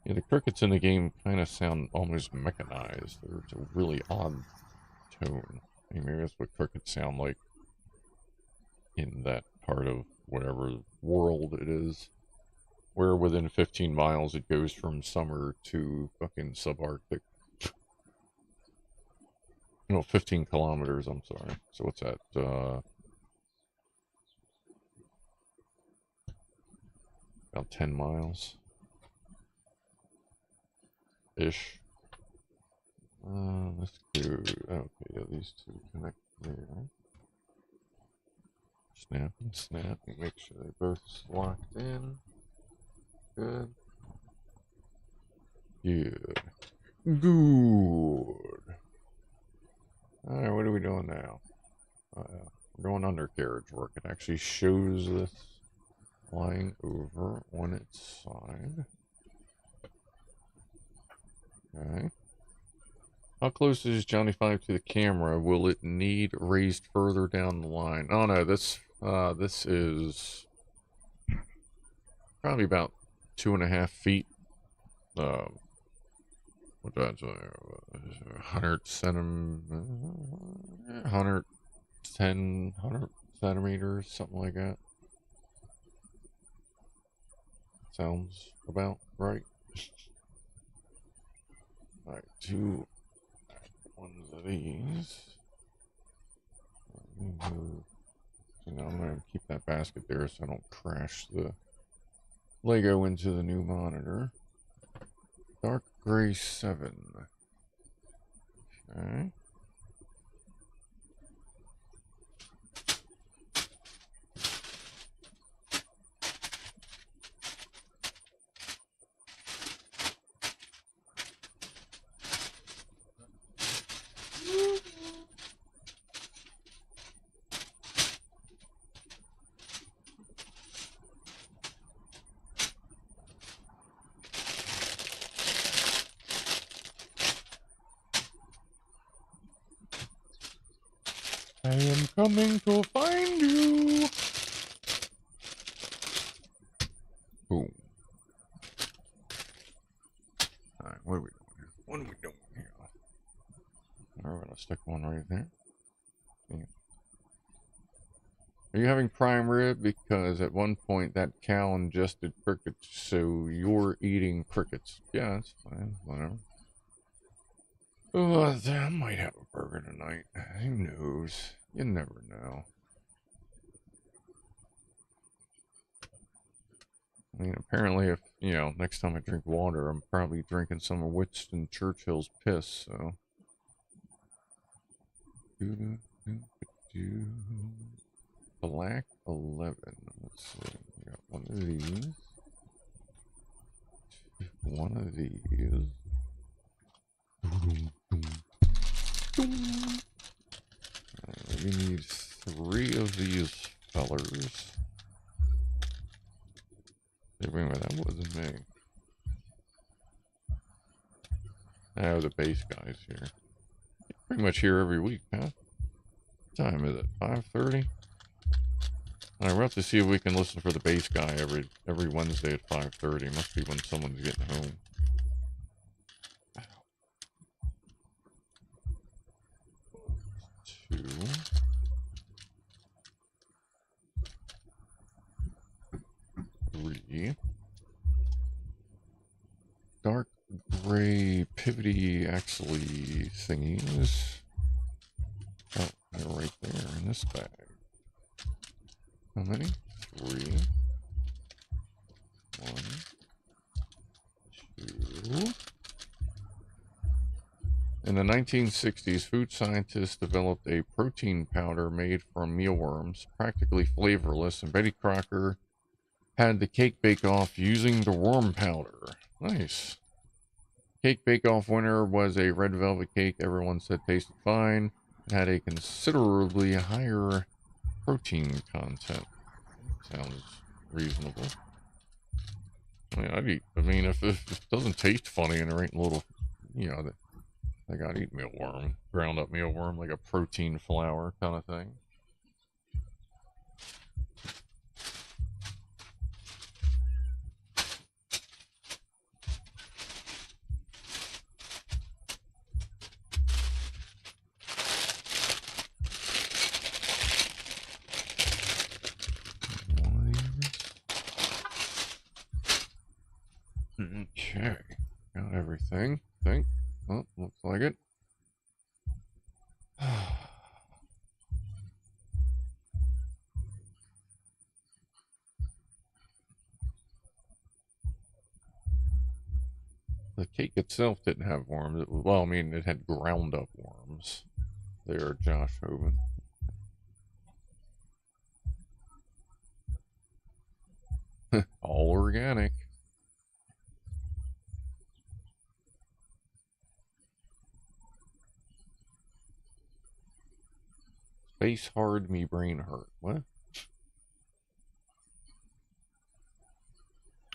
Yeah, the crickets in the game kind of sound almost mechanized. There's a really odd tone. I mean, maybe that's what crickets sound like in that part of whatever world it is. Where within 15 miles it goes from summer to fucking subarctic. No, 15 kilometers, I'm sorry. So what's that? About 10 miles. Ish. Let's do... Okay, yeah, these 2 connect there. Snap and snap. Make sure they're both locked in. Good. Good. Good. Alright, what are we doing now? We're doing undercarriage work. It actually shows this lying over on its side. Okay. How close is Johnny 5 to the camera? Will it need raised further down the line? Oh no, this is probably about 2.5 feet. What that's 100 centimeters, something like that. Sounds about right. Alright, 2 ones of these. So now I'm going to keep that basket there so I don't crash the Lego into the new monitor. Dark gray 7. Okay. I am coming to find you. Boom. Alright, what are we doing here? What are we doing here? We're gonna stick one right there. Yeah. Are you having prime rib? Because at one point that cow ingested crickets, so you're eating crickets. Yeah, that's fine. Whatever. Oh, I might have a burger tonight. Who knows? You never know. I mean, apparently if, you know, next time I drink water, I'm probably drinking some of Winston Churchill's piss, so. Black 11. Let's see. We got one of these. One of these. We need 3 of these fellers. Wait a minute, that wasn't me. Oh, the base guy's here. pretty much here every week, huh? What time is it? 5:30? All right, we'll have to see if we can listen for the bass guy every Wednesday at 5:30. Must be when someone's getting home. 2. Dark gray pivoty axly thingies. Oh, they're right there in this bag. How many? 3. 1, 2. In the 1960s, food scientists developed a protein powder made from mealworms, practically flavorless, and Betty Crocker had the cake bake-off using the worm powder. Nice. Cake bake-off winner was a red velvet cake everyone said tasted fine. It had a considerably higher protein content. Sounds reasonable. I mean, if it doesn't taste funny and there ain't a little, you know, I gotta eat mealworm, ground up mealworm, like a protein flour kind of thing. Okay, got everything. Think. Oh, looks like it. The cake itself didn't have worms. Well, I mean, it had ground up worms. There, Josh Hoven. All organic. Space hard, me brain hurt. What?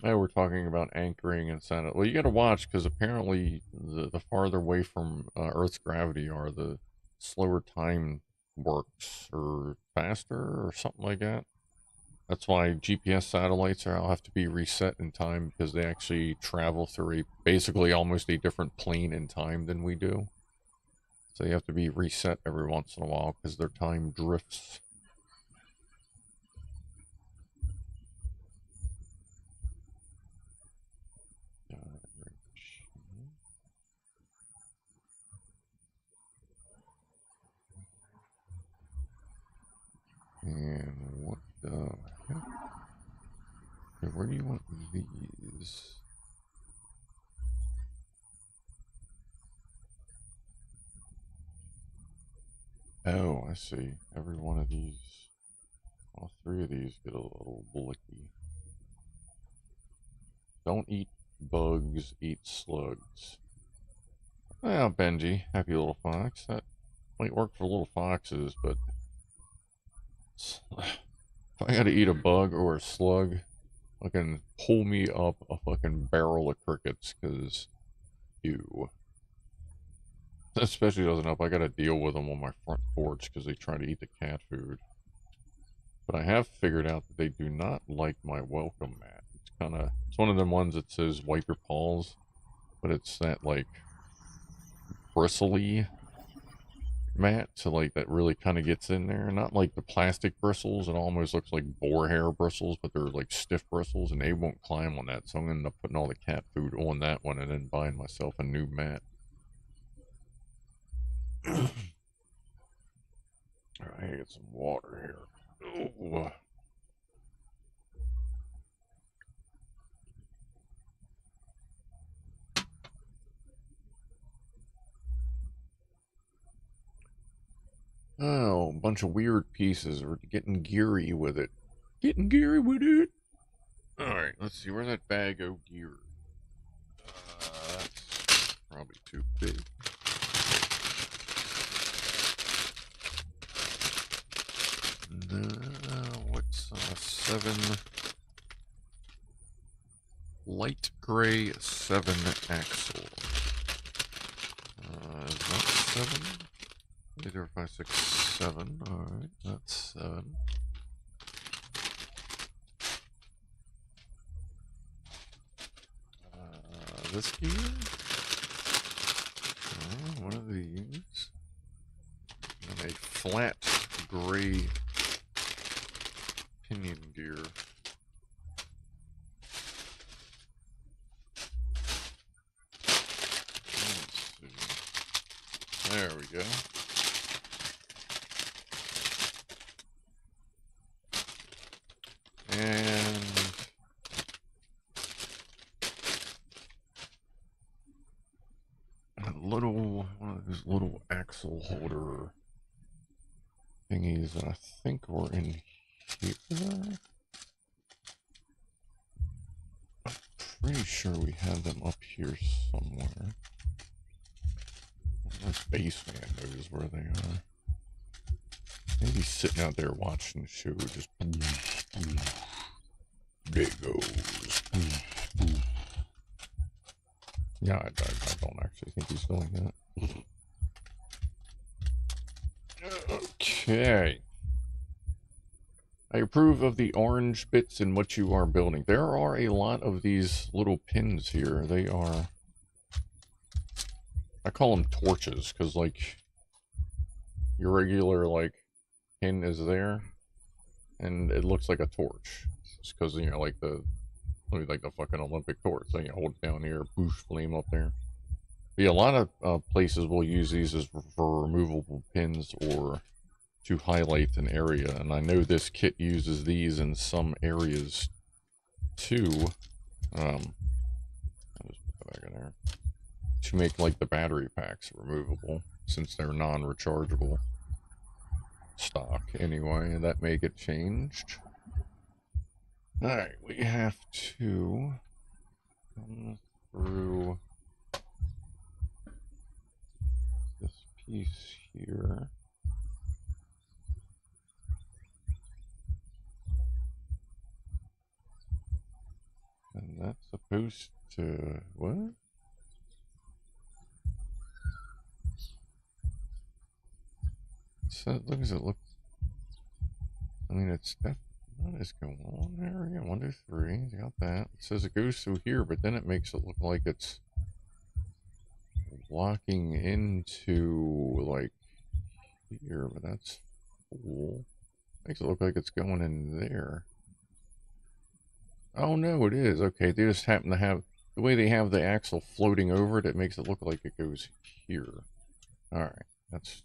Oh, we're talking about anchoring and sound. Well, you got to watch because apparently the farther away from Earth's gravity you are, the slower time works or faster or something like that. That's why GPS satellites all have to be reset in time because they actually travel through basically almost a different plane in time than we do. So they have to be reset every once in a while because their time drifts. And what the heck? Okay, where do you want these? Oh, I see. Every one of these, all 3 of these get a little blicky. Don't eat bugs, eat slugs. Well, Benji, happy little fox. That might work for little foxes, but if I gotta eat a bug or a slug, fucking pull me up a fucking barrel of crickets, because ew. Especially doesn't help. I gotta deal with them on my front porch because they try to eat the cat food. But I have figured out that they do not like my welcome mat. It's one of them ones that says wipe your paws, but it's that like bristly mat, so like that really kind of gets in there. Not like the plastic bristles, it almost looks like boar hair bristles, but they're like stiff bristles and they won't climb on that. So I'm gonna end up putting all the cat food on that one and then buying myself a new mat. Alright, get some water here. Ooh. Oh, a bunch of weird pieces. We're getting geary with it. Getting geary with it. Alright, let's see. Where's that bag of gear? That's probably too big. What's 7? Light gray 7 axle. Is that 7? Either 5, 6, 7. Alright, that's 7. This gear? One of these. And a flat gray pinion gear. Let's see. There we go. And a little, one of those little axle holder thingies that I think were in here. I'm pretty sure we had them up here somewhere. That base man knows where they are. Maybe sitting out there watching the show, just big goes. Yeah, I don't actually think he's doing that. Okay. I approve of the orange bits in what you are building. There are a lot of these little pins here. They are, I call them torches, because like your regular like pin is there and it looks like a torch. It's because, you know, like the fucking Olympic torch. So you hold it down here, boosh, flame up there. But yeah, a lot of places will use these as for removable pins or to highlight an area, and I know this kit uses these in some areas too. I'll just put that back in there to make like the battery packs removable, since they're non-rechargeable stock anyway. That may get changed. All right, we have to come through this piece here. And that's supposed to, what? So it looks, I mean, it's that, what is going on there? Yeah, 1, 2, 3, got that. It says it goes through here, but then it makes it look like it's locking into, like, here, but that's cool. Makes it look like it's going in there. Oh no, it is. Okay, they just happen to have, the way they have the axle floating over it, it makes it look like it goes here. Alright, that's,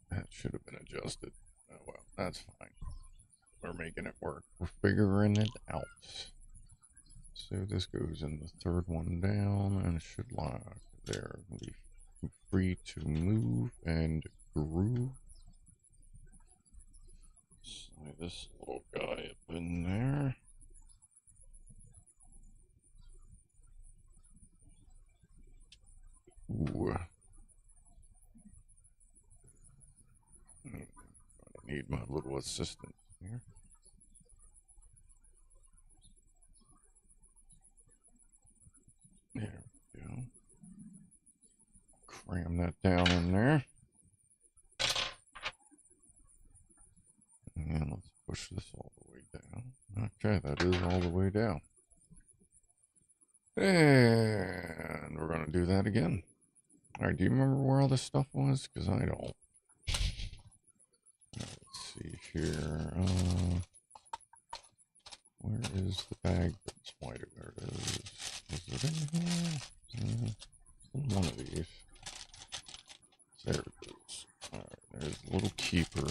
that should have been adjusted. Oh well, that's fine. We're making it work. We're figuring it out. So this goes in the third one down, and it should lock there. Be free to move and groove. Slide this little guy up in there. Ooh. I need my little assistant here. There we go. Cram that down in there. And let's push this all the way down. Okay, that is all the way down. And we're going to do that again. Alright, do you remember where all this stuff was? Because I don't. Let's see here. Where is the bag that's white? There it is. Is it in here? In one of these. There it is. Alright, there's a little keeper.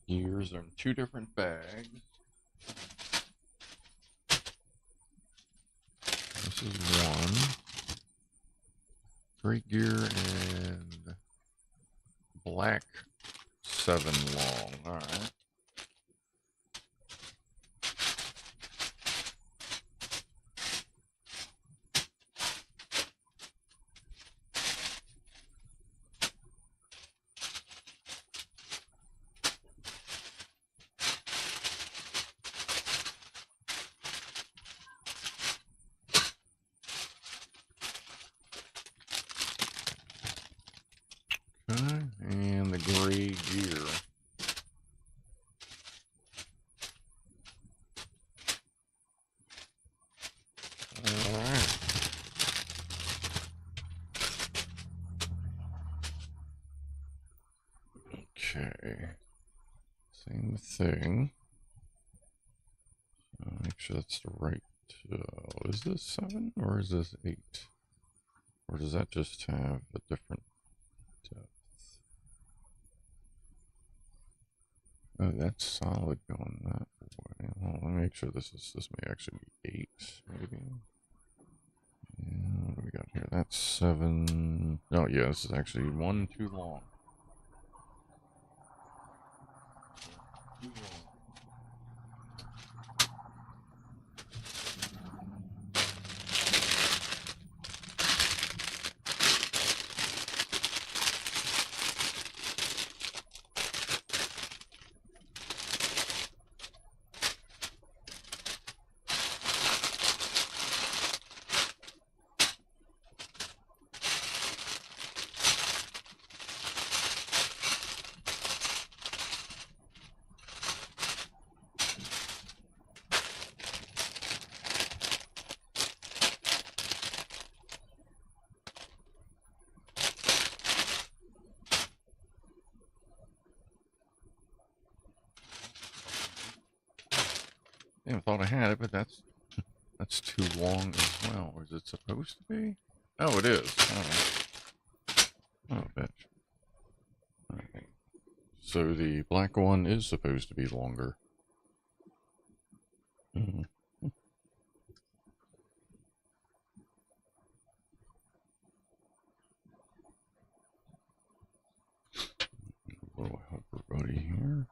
Gears are in 2 different bags. This is one. Gray gear and black 7 long. Alright. Okay, and the gray gear. Alright. Okay. Same thing. Make sure that's the right. Is this 7 or is this 8? Or does that just have a different depth? Oh, that's solid going that way. Well, let me make sure this may actually be 8, maybe. Yeah, what do we got here? That's 7. Oh yeah, this is actually one too long. Yeah, I thought I had it, but that's too long as well. Or is it supposed to be? Oh, it is. Oh, bitch. Alright. So the black one is supposed to be longer. Little helper buddy here.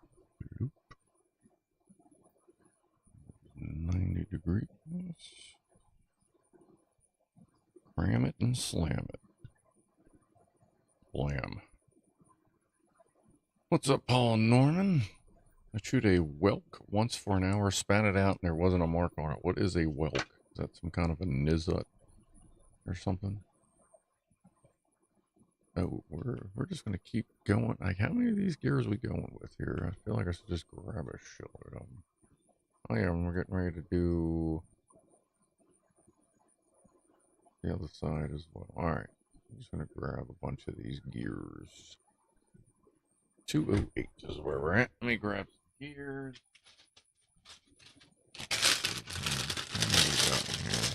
90 degrees. Cram it and slam it. Blam. What's up, Paul and Norman? I chewed a whelk once for an hour, spat it out, and there wasn't a mark on it. What is a whelk? Is that some kind of a nizut or something? Oh, we're just gonna keep going. Like, how many of these gears are we going with here? I feel like I should just grab a shitload of them. Oh yeah, we're getting ready to do the other side as well. Alright, I'm just gonna grab a bunch of these gears. 208 is where we're at. Let me grab some gears. What do we got in here?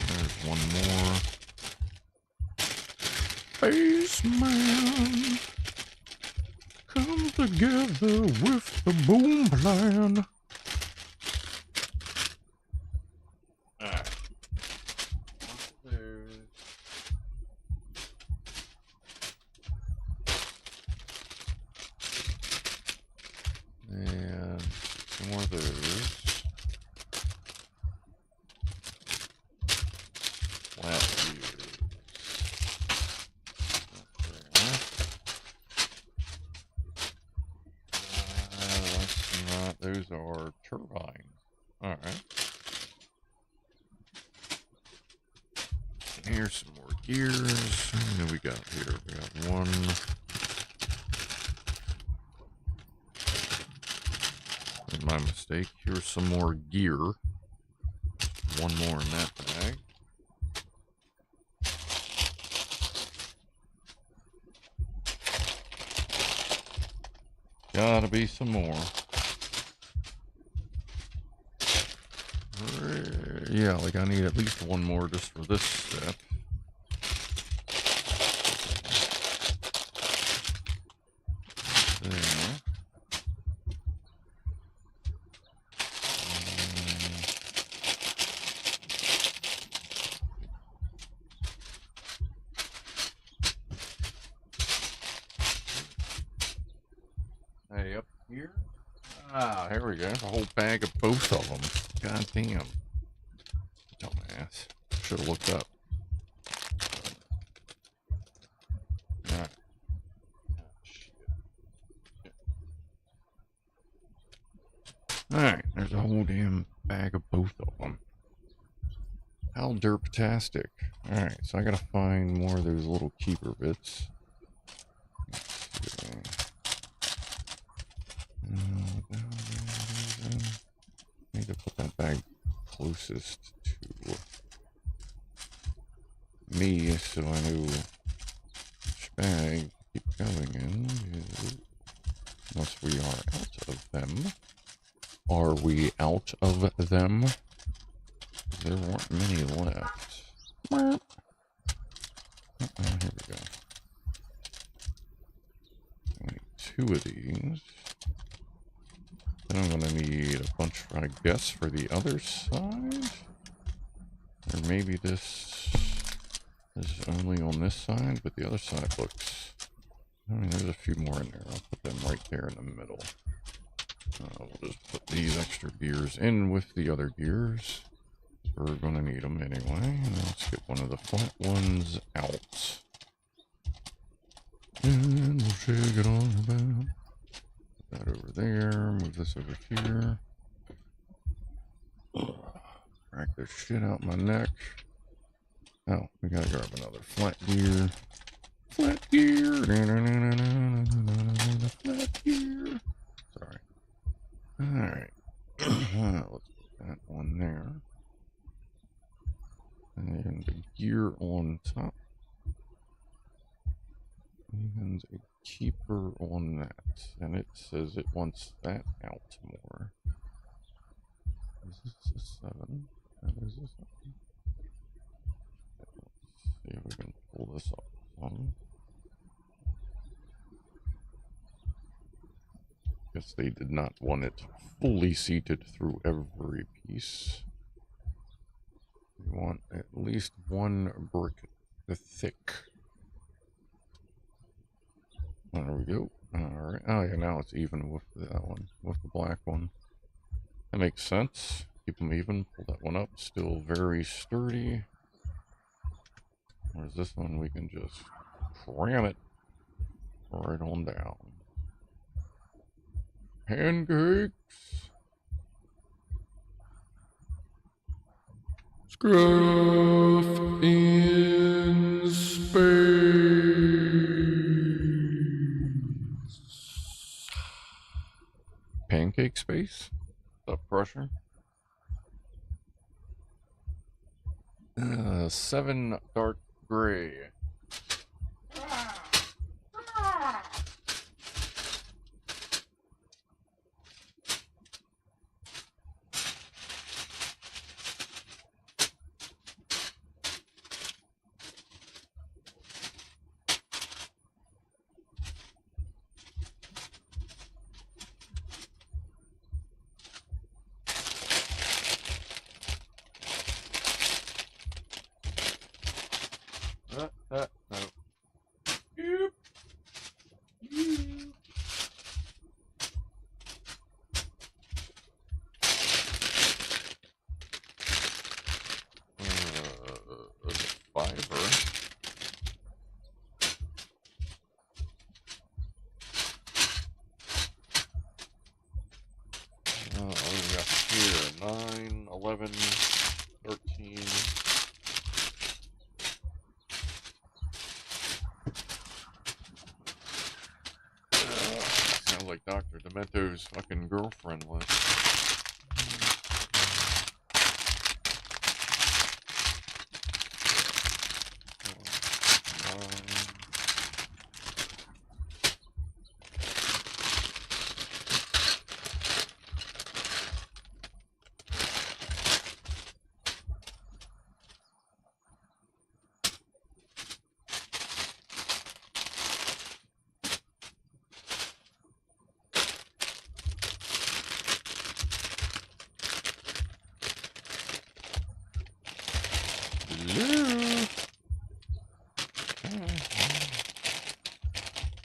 That one more. There's one more. Spaceman, come together with the boom plan. Alright. And some more of those. Flat gears. That's not, those are turbines. Alright. Here's some more gears. How many we got here? We got one. My mistake. Here's some more gear. One more in that bag. Gotta be some more. Yeah, like I need at least one more just for this step. There. Hey, up here? Ah, here we go. A whole bag of both of them. God damn. Dumbass. Should have looked up. Alright. Oh, shit. a whole damn bag of both of them. How derptastic. Alright, so I gotta find more of those little keeper bits. Let's see. I need to put that bag closest to me so I know which bag to keep going in. Unless we are out of them. Are we out of them? There weren't many left. Here we go. I need 2 of these. Then I'm gonna need a bunch, I guess, for the other side. Or maybe this is only on this side, but the other side looks... I mean, there's a few more in there. I'll put them right there in the middle. We'll just put these extra gears in with the other gears. We're gonna need them anyway. And let's get one of the flat ones out. And we'll shake it on about. Put that over there. Move this over here. Crack this shit out my neck. Oh, we gotta grab another flat gear. Flat gear. Flat gear. Sorry. Alright. Let's put that one there. And the gear on top. And a keeper on that. And it says it wants that out more. Is this a 7? That is a 7. Let's see if we can pull this up some. Guess they did not want it fully seated through every piece. We want at least 1 brick thick. There we go. Alright. Oh yeah, now it's even with that one, with the black one. That makes sense. Keep them even. Pull that one up. Still very sturdy. Whereas this one, we can just cram it right on down. Pancakes. Scruff in space. Pancake space? The pressure? 7 dark gray. We got here 9, 11, 13. Sounds like Dr. Demento's fucking girlfriend list.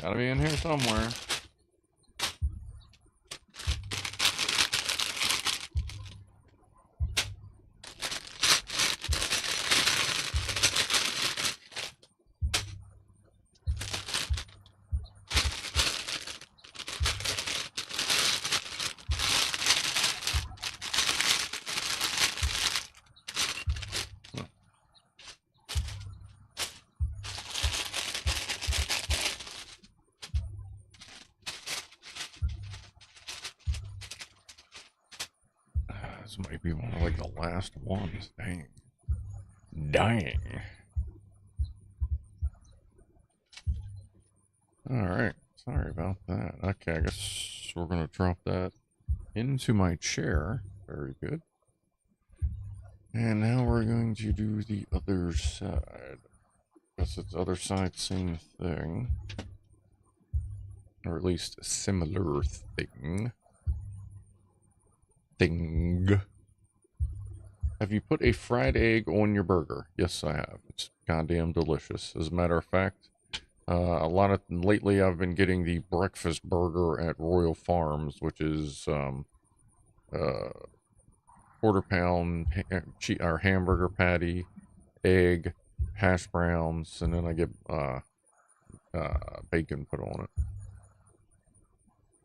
Gotta be in here somewhere. might be one of like the last ones. Dang. Dang. Alright. Sorry about that. Okay, I guess we're gonna drop that into my chair. Very good. And now we're going to do the other side. Guess it's other side, same thing. Or at least a similar thing. Have you put a fried egg on your burger? Yes, I have. It's goddamn delicious. As a matter of fact, lately I've been getting the breakfast burger at Royal Farms, which is quarter pound or hamburger patty, egg, hash browns, and then I get bacon put on it.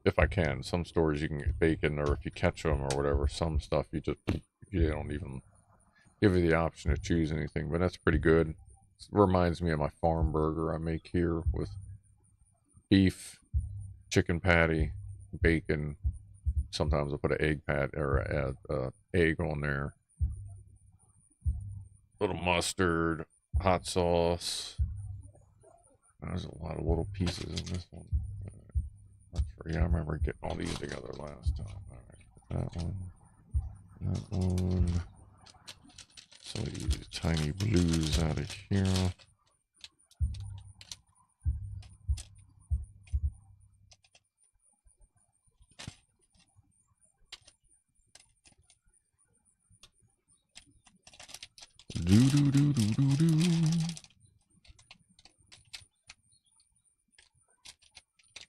If I can. Some stores you can get bacon, or if you catch them or whatever. Some stuff you don't even give you the option to choose anything, but that's pretty good. It reminds me of my farm burger I make here with beef, chicken patty, bacon. Sometimes I put an egg or egg on there. A little mustard, hot sauce. There's a lot of little pieces in this one. Yeah, I remember getting all these together last time. Alright, that one. Some of these tiny blues out of here.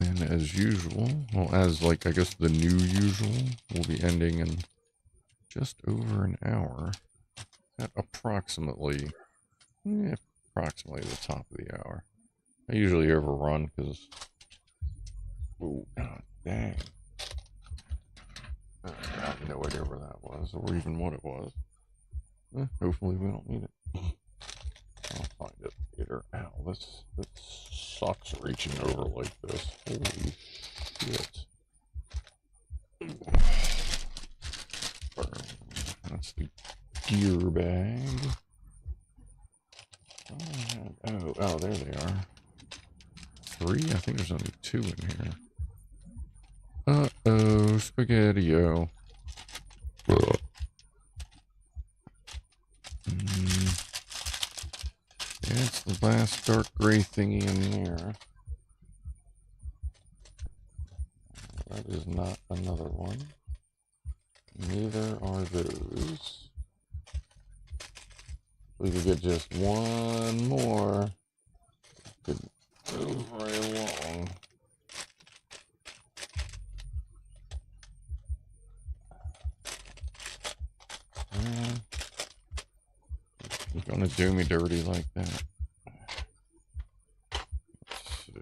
And as usual, well, as like I guess the new usual, we'll be ending in just over an hour at approximately the top of the hour. I usually overrun because, oh god dang, I have no idea where that was or even what it was. Hopefully we don't need it. I'll find it later. Ow, this sucks reaching over like this. Holy shit. That's the gear bag. Oh, there they are. 3? I think there's only 2 in here. Uh-oh, Spaghetti-O. It's the last dark gray thingy in there. That is not another one. Neither are those. We could get just one more. Could move right along. You're gonna do me dirty like that. Let's see.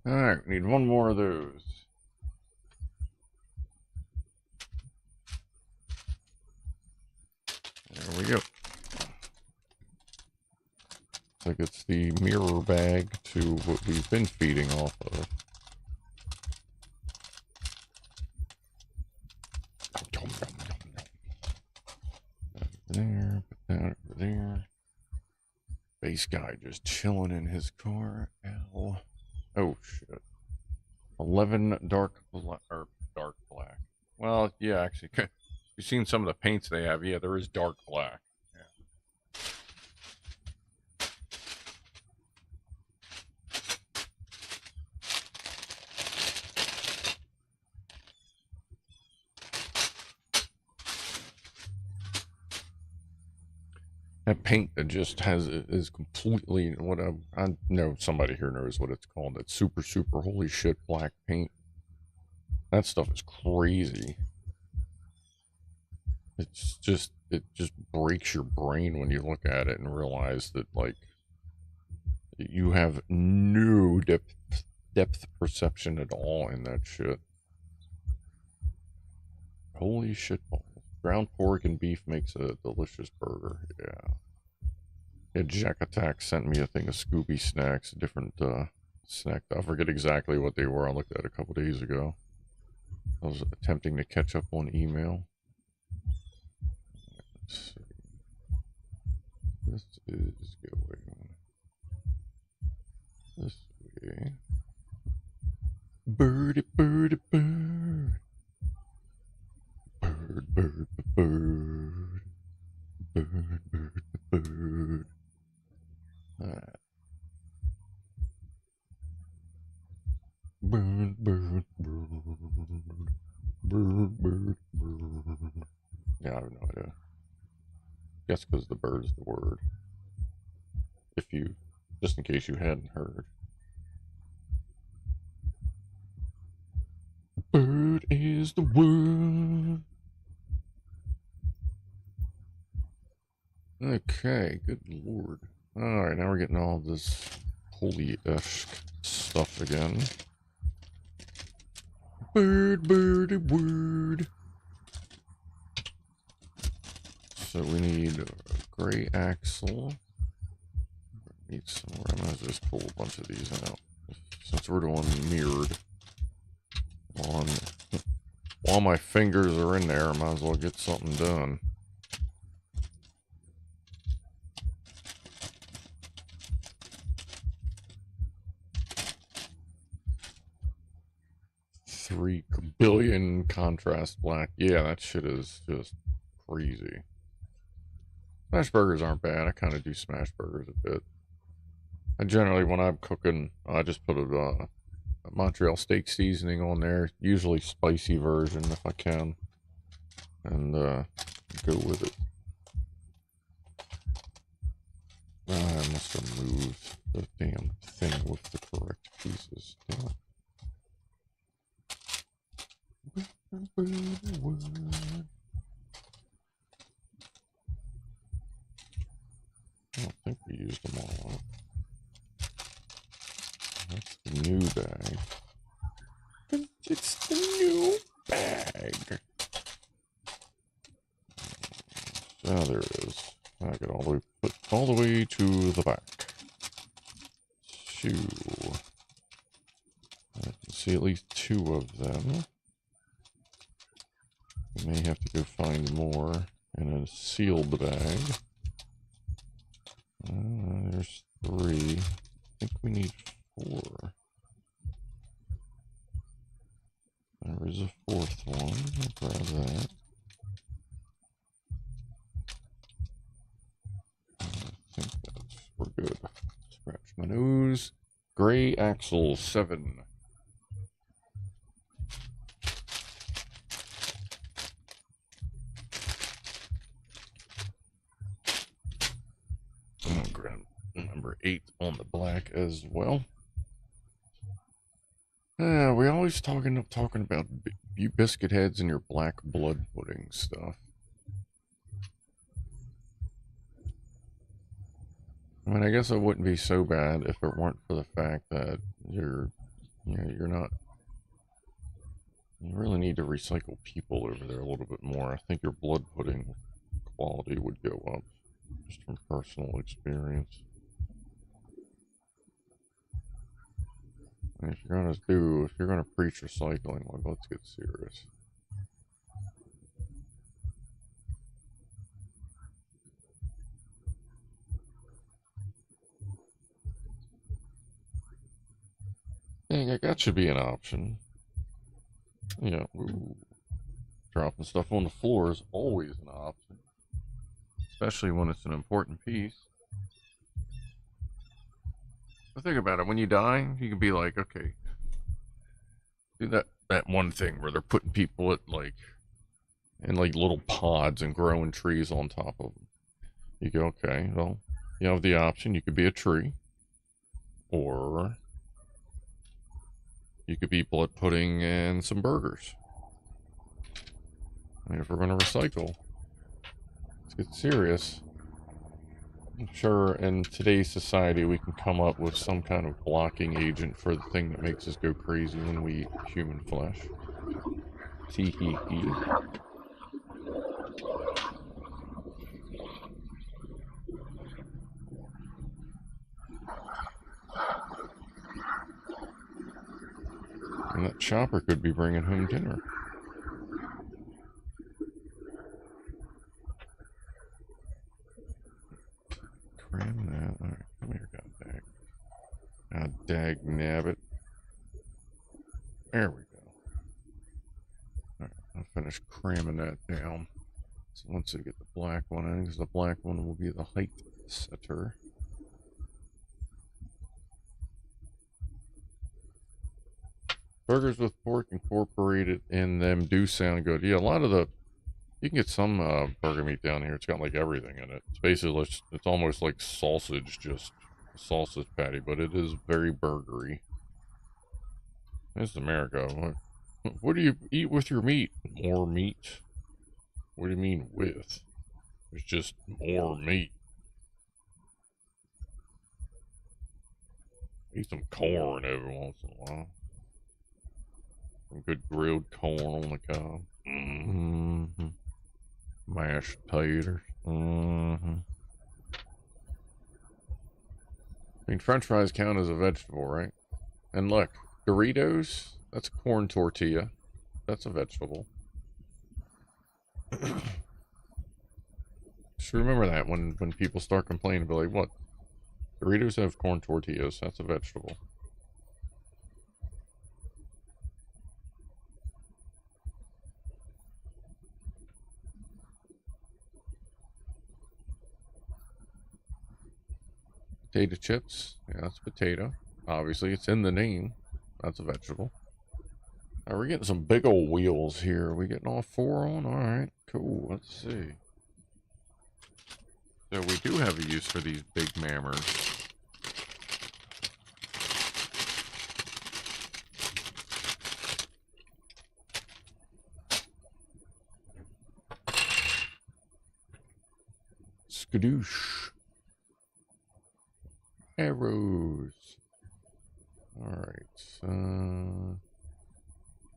Alright, we need one more of those. There we go. Looks like it's the mirror bag to what we've been feeding off of. There, put that over there. Base guy just chilling in his car. L. Oh shit. 11 dark black. Well, yeah, actually, you've seen some of the paints they have. Yeah, there is dark black. That paint that just is completely what I know somebody here knows what it's called. That super holy shit black paint. That stuff is crazy. It just breaks your brain when you look at it and realize that like you have no depth perception at all in that shit. Holy shit balls. Ground pork and beef makes a delicious burger. Yeah. Jack Attack sent me a thing of Scooby snacks, different snacked. I forget exactly what they were. I looked at it a couple days ago. I was attempting to catch up on email. Let's see. This is going this way. Birdie, birdie, bird. Bird, bird, bird. Bird, bird, bird. Alright. Bird, bird, bird. Bird, bird, bird. Yeah, I have no idea. Guess because the bird is the word. If you, just in case you hadn't heard. Bird is the word. Okay, good lord. Alright, now we're getting all this pulley-esque stuff again. Bird, birdie, word. So we need a gray axle. Need some more. I might as well just pull a bunch of these out. Since we're doing mirrored. While my fingers are in there, I might as well get something done. $3 billion contrast black. Yeah, that shit is just crazy. Smash burgers aren't bad. I kind of do smash burgers a bit. I generally, when I'm cooking, I just put a Montreal steak seasoning on there. Usually spicy version if I can. And go with it. I must have moved the damn thing with the correct pieces. Damn it. I don't think we used them all up. That's the new bag. It's the new bag. Oh, there it is. I get all the way put all the way to the back. Two. I can see at least 2 of them. We may have to go find more in a sealed bag. There's 3. I think we need 4. There is a 4th one. I'll grab that. I think we're good. Scratch my nose. Gray axle 7. I'm gonna grab number 8 on the black as well. We always talking about you biscuit heads and your black blood pudding stuff. I mean, I guess it wouldn't be so bad if it weren't for the fact that you're not. You really need to recycle people over there a little bit more. I think your blood pudding quality would go up, just from personal experience. And if you're gonna preach recycling, well, let's get serious. Dang, that should be an option. Yeah, ooh. Dropping stuff on the floor is always an option, especially when it's an important piece. But think about it, when you die, you can be like, okay, do that one thing where they're putting people in little pods and growing trees on top of them. You go, okay, well, you have the option. You could be a tree, or you could be blood pudding and some burgers. I mean, if we're going to recycle, let's get serious. I'm sure in today's society we can come up with some kind of blocking agent for the thing that makes us go crazy when we eat human flesh. Tee hee hee. Chopper could be bringing home dinner. Cram that. Alright, come here, goddag. Ah, dag nabbit. There we go. Alright, I'll finish cramming that down. So once I get the black one in, because the black one will be the height setter. Burgers with pork incorporated in them do sound good. Yeah, a lot of the... You can get some burger meat down here. It's got like everything in it. It's basically, it's almost like sausage, just a sausage patty, but it is very burgery. This is America. What do you eat with your meat? More meat? What do you mean with? There's just more meat. Eat some corn every once in a while. Some good grilled corn on the cob. Mm-hmm. Mashed taters. Mm-hmm. I mean, French fries count as a vegetable, right? And look, Doritos, that's a corn tortilla. That's a vegetable. Just remember that when people start complaining, be like, what? Doritos have corn tortillas. That's a vegetable. Potato chips. Yeah, that's potato. Obviously, it's in the name. That's a vegetable. Alright, we're getting some big old wheels here. Are we getting all four on? Alright, cool. Let's see. So we do have a use for these big mammers. Skadoosh. Arrows. Alright,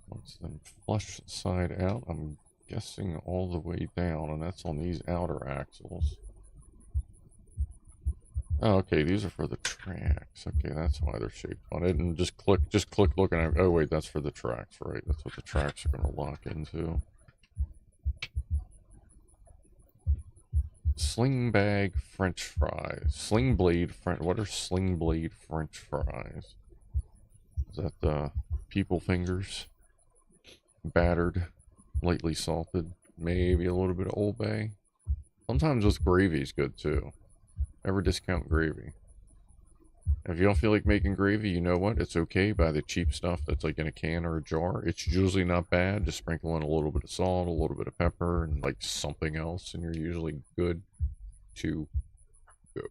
once them flush side out, I'm guessing all the way down, and that's on these outer axles. Oh, okay, these are for the tracks. Okay, that's why they're shaped on it. And just click looking at, oh wait, that's for the tracks, right? That's what the tracks are gonna lock into. Sling bag French fries. Sling blade French. What are sling blade French fries? Is that the people fingers? Battered, lightly salted, maybe a little bit of Old Bay. Sometimes with gravy is good too. Never discount gravy. If you don't feel like making gravy, you know what? It's okay. Buy the cheap stuff that's like in a can or a jar. It's usually not bad. Just sprinkle in a little bit of salt, a little bit of pepper, and like something else, and you're usually good to go.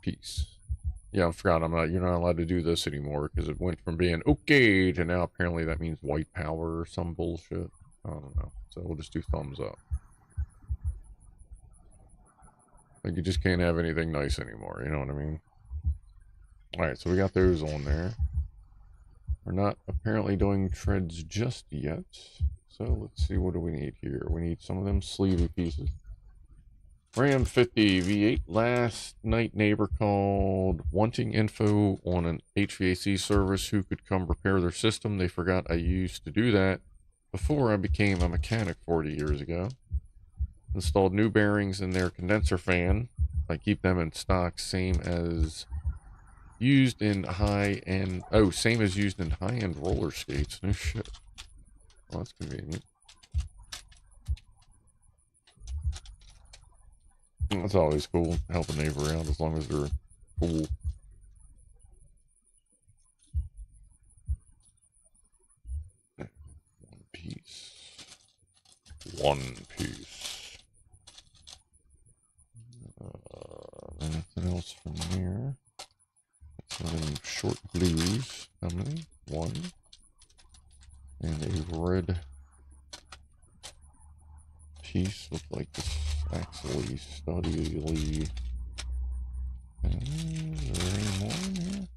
Peace. Yeah, I forgot. You're not allowed to do this anymore because it went from being okay to now apparently that means white power or some bullshit. I don't know. So we'll just do thumbs up. Like, you just can't have anything nice anymore, you know what I mean? Alright, so we got those on there. We're not apparently doing treads just yet. So let's see, what do we need here? We need some of them sleevey pieces. RAM 50 V8. Last night neighbor called wanting info on an HVAC service who could come repair their system. They forgot I used to do that before I became a mechanic 40 years ago. Installed new bearings in their condenser fan. I keep them in stock, same as used in high-end... Oh, same as used in high-end roller skates. No shit. Well, that's convenient. That's always cool, help a neighbor out as long as they're cool. One piece. One piece. Anything else from here? Some of them short blues. How many? One. And a red piece with like this axle-y, study-y. Is there any more in here?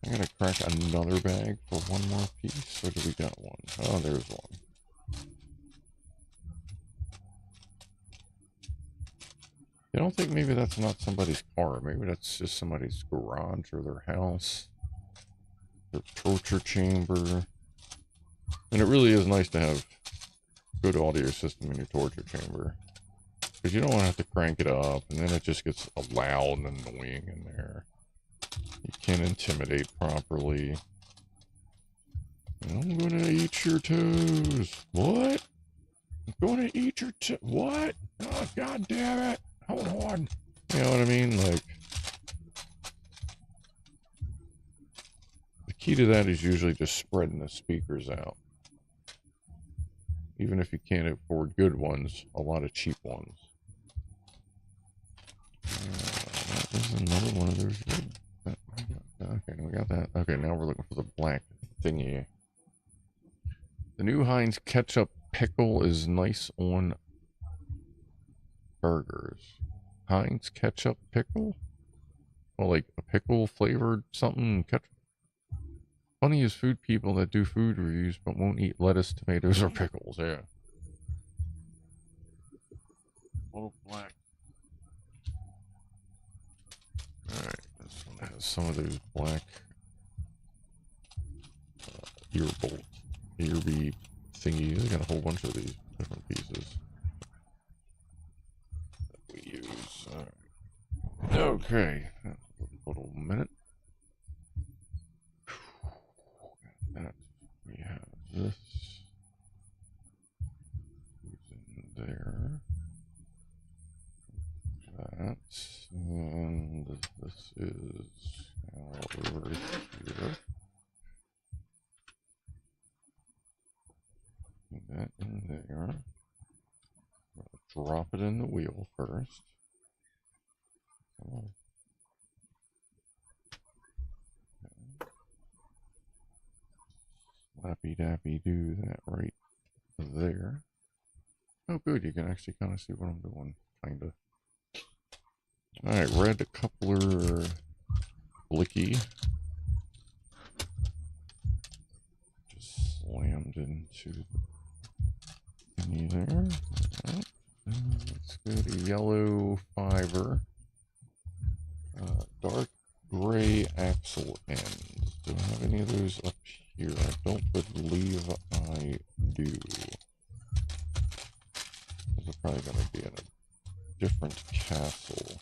I'm gonna crack another bag for one more piece. Or do we got one? Oh, there's one. I don't think maybe that's not somebody's car. Maybe that's just somebody's garage or their house, their torture chamber. And it really is nice to have good audio system in your torture chamber, because you don't want to have to crank it up and then it just gets loud and annoying in there. You can't intimidate properly. I'm gonna eat your toes. What? I'm gonna eat your toes. What? Oh, god damn it. Hold on. You know what I mean? Like, the key to that is usually just spreading the speakers out. Even if you can't afford good ones, a lot of cheap ones. That was another one of those. Okay, we got that. Okay, now we're looking for the black thingy. The new Heinz ketchup pickle is nice on burgers. Heinz ketchup pickle? Well, like a pickle flavored something ketchup. Funny is food people that do food reviews but won't eat lettuce, tomatoes, or pickles. Yeah. Little black. Alright, this one has some of those black earbead thingies. I got a whole bunch of these different pieces that we use. Alright. Okay. A little minute. That we have this in there. That, and this is now over here. Put that in there. Drop it in the wheel first. Oh. Slappy dappy do that right there. Oh good, you can actually kind of see what I'm doing, kind of. Alright, red coupler blicky. Just slammed into the thingy there. Right. Let's go to yellow fiber. Dark gray axle ends. Do I have any of those up here? I don't believe I do. Those are probably going to be in a different castle.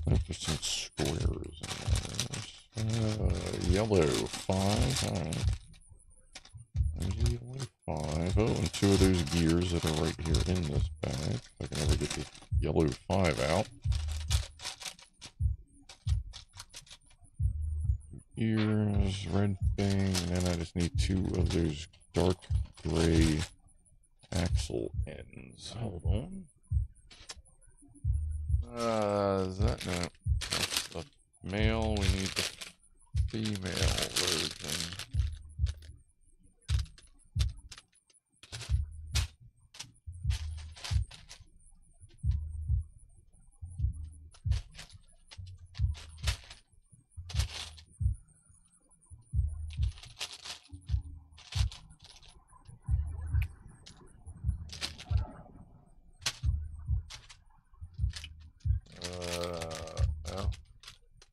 There's some squares in there. Yellow 5. Alright. There's a yellow 5. Oh, and 2 of those gears that are right here in this bag. If I can ever get the yellow 5 out. Gears, red thing, and then I just need 2 of those dark gray axle ends. Hold on. Is that no? That's the male. We need the female version.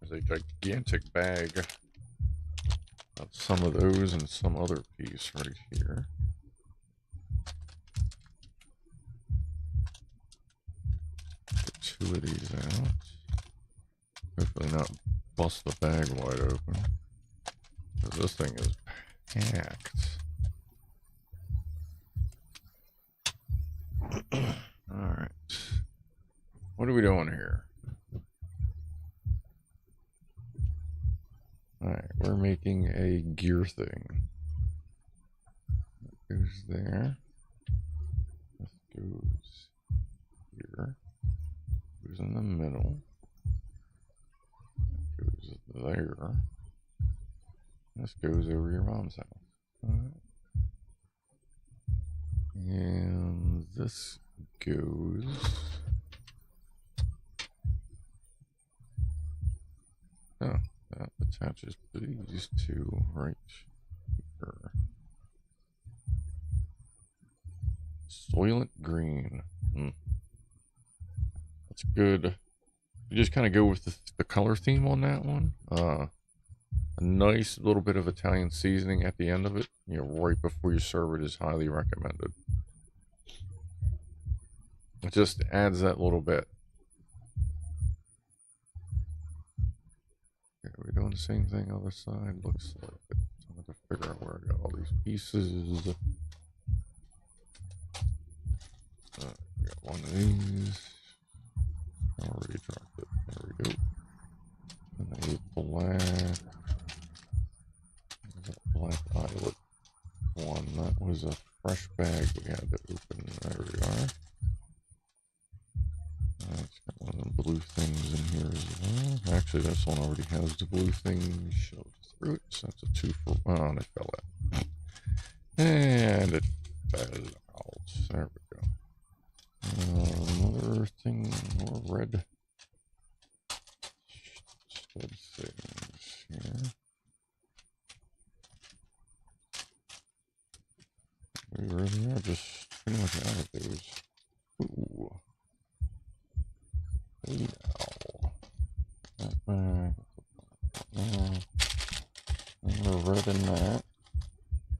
There's a gigantic bag of some of those and some other piece right here. Get 2 of these out. Hopefully not bust the bag wide open, because this thing is packed. Alright. What are we doing here? Alright, we're making a gear thing. That goes there. This goes here. Goes in the middle. That goes there. This goes over your mom's house. And this goes... Oh, that attaches to these 2 right Soylent Green. That's good. You just kind of go with the color theme on that one. A nice little bit of Italian seasoning at the end of it, right before you serve it, is highly recommended. It just adds that little bit. Okay, are we doing the same thing on the side? Looks like it. I'm going to figure out where I got all these pieces. We got one of these. I already dropped it. There we go. And a black eyelet one. That was a fresh bag we had to open. There we are. It's got one of them blue things in here as well. Actually, this one already has the blue thing shoved through it, so that's a 2 for 1. And it fell out. And it fell out. There we go. Another thing, more red stud things here. We really are just pretty much out of those. Ooh. Hey, ow. We're red in that.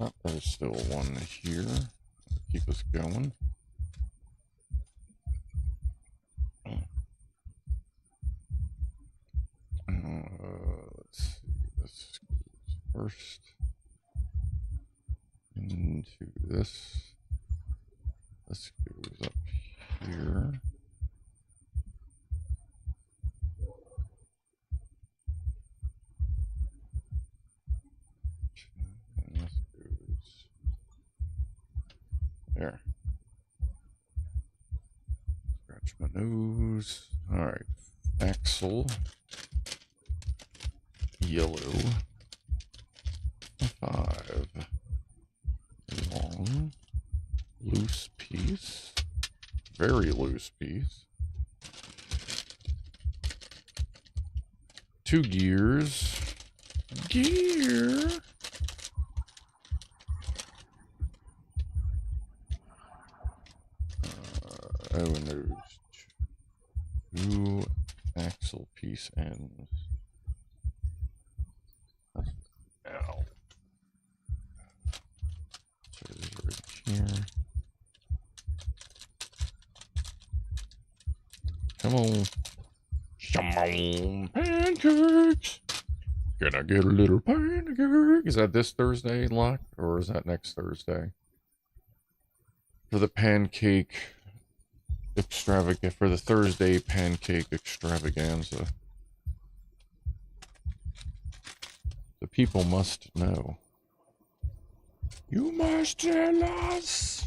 Oh, there's still one here. Keep us going. Let's see. This goes first into this. This goes up here. And this goes there. Scratch my nose. All right. Axle. Yellow. 5. Long. Loose piece. Very loose piece. 2 gears. Gear. And there's 2 axle piece ends. Ow. So this is right here. Come on. Come on, pancakes. Can I get a little pancake? Is that this Thursday, Lock? Or is that next Thursday? For the pancake extravaganza. For the Thursday pancake extravaganza. The people must know. You must tell us.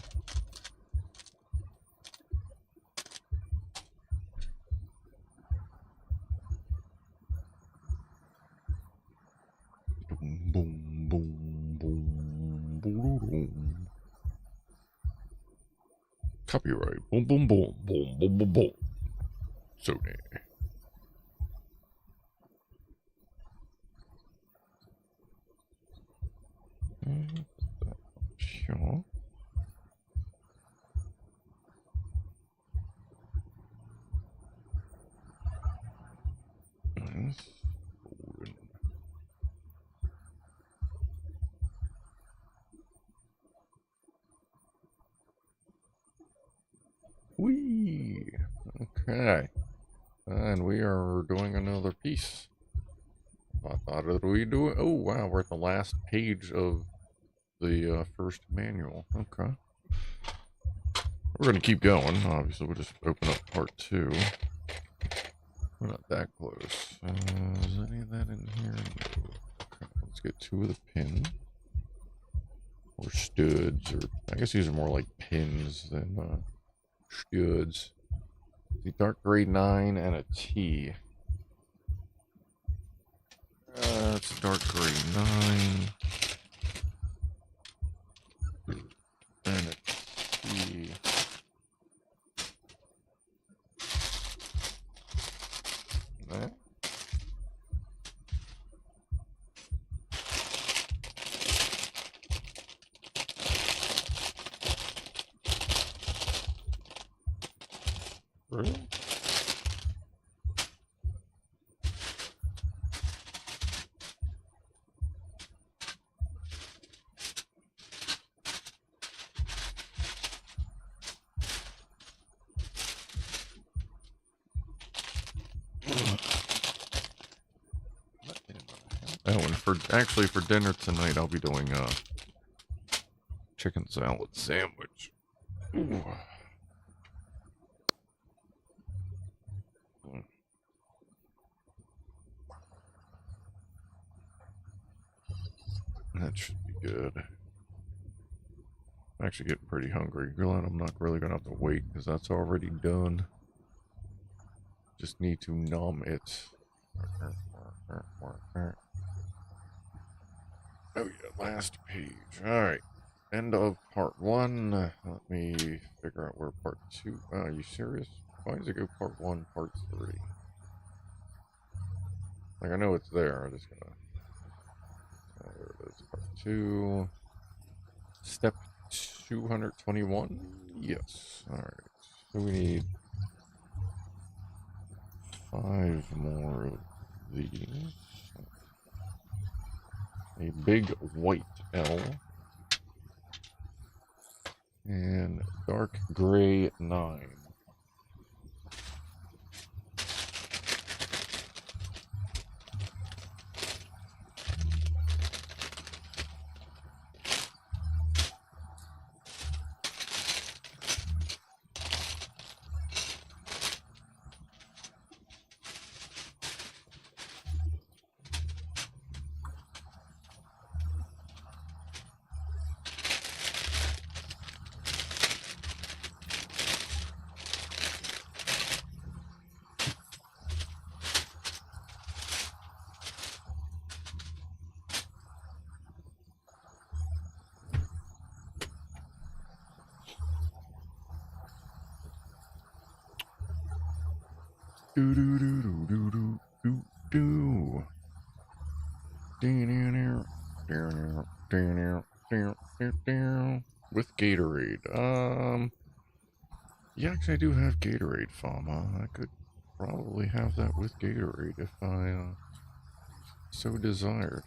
Boom, boom, boom, boom, boom, boom. Copyright. Boom, boom, boom, boom, boom, boom, boom. Sony. Sure. Nice. Whee! Okay. And we are doing another piece. I thought that we do it. Oh, wow. We're at the last page of the first manual. Okay. We're going to keep going. Obviously, we'll just open up part 2. We're not that close. Is any of that in here? No. Okay, let's get 2 of the pins. Or studs. Or I guess these are more like pins than studs. The dark gray 9 and a T. It's a dark gray 9. And a T. That. for dinner tonight, I'll be doing a chicken salad sandwich. Ooh. That should be good. I'm actually getting pretty hungry. Glad I'm not really gonna have to wait because that's already done. Just need to numb it. Oh yeah, last page. Alright. End of part 1. Let me figure out where part 2... are you serious? Why does it go part 1, part 3? Like, I know it's there. I'm just gonna... there it is. Part 2. Step 221? Yes. Alright. So we need 5 more of these. A big white L. And dark gray 9. Do do do do do do do do. With Gatorade. Yeah, actually I do have Gatorade, Fama. I could probably have that with Gatorade if I so desired.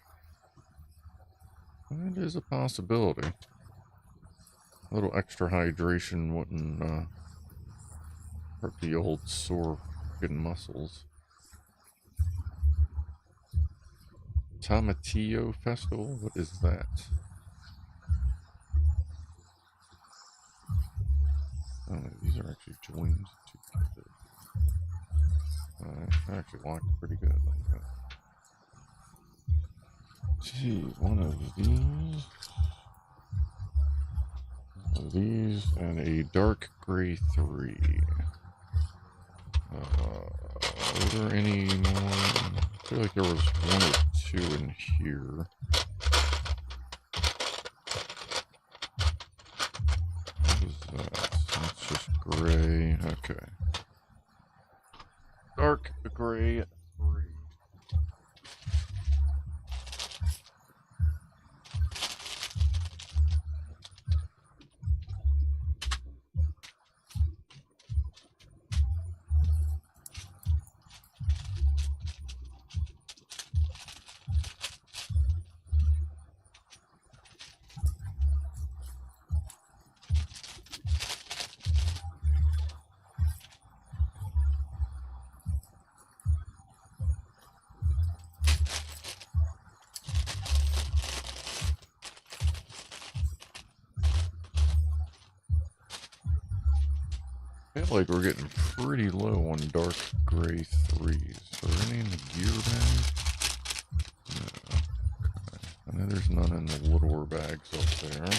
That is a possibility. A little extra hydration wouldn't hurt the old sore fucking muscles. Tomatillo Festival? What is that? Oh, these are actually joined together. I actually locked it pretty good. Like that. Let's see, one of these, and a dark gray 3. Are there any more? I feel like there was 1 or 2 in here. What is that? That's just gray. Okay. Dark gray 3. I feel like we're getting pretty low on dark gray 3s. Are there any in the gear bag? No. Okay. I know there's none in the littler bags up there.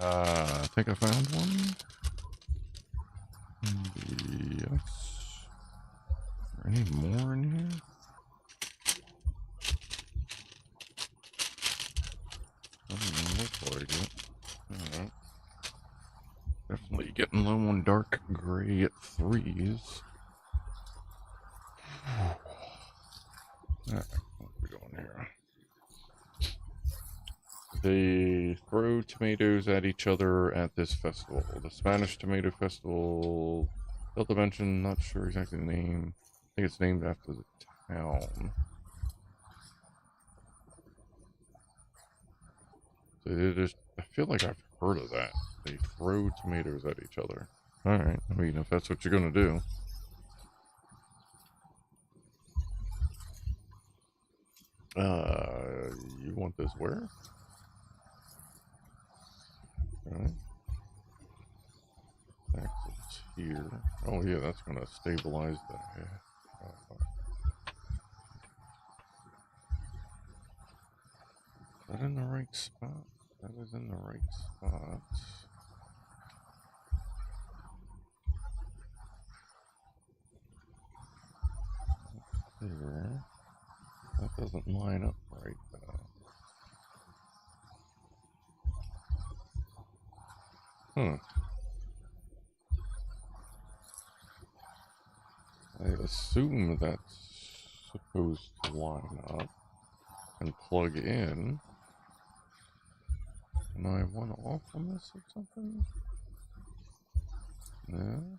I think I found one. Yes. Are there any more in here? getting low on dark gray 3s. Alright, what are we doing here? They throw tomatoes at each other at this festival. The Spanish Tomato Festival. Failed to mention, not sure exactly the name. I think it's named after the town. So they just, I feel like I've heard of that. They throw tomatoes at each other. Alright, I mean, if that's what you're gonna do. You want this where? Alright. Axles here. Oh yeah, that's gonna stabilize the head. Is that in the right spot? That is in the right spot. There. That doesn't line up right though. I assume that's supposed to line up and plug in. Am I one off on this or something? No.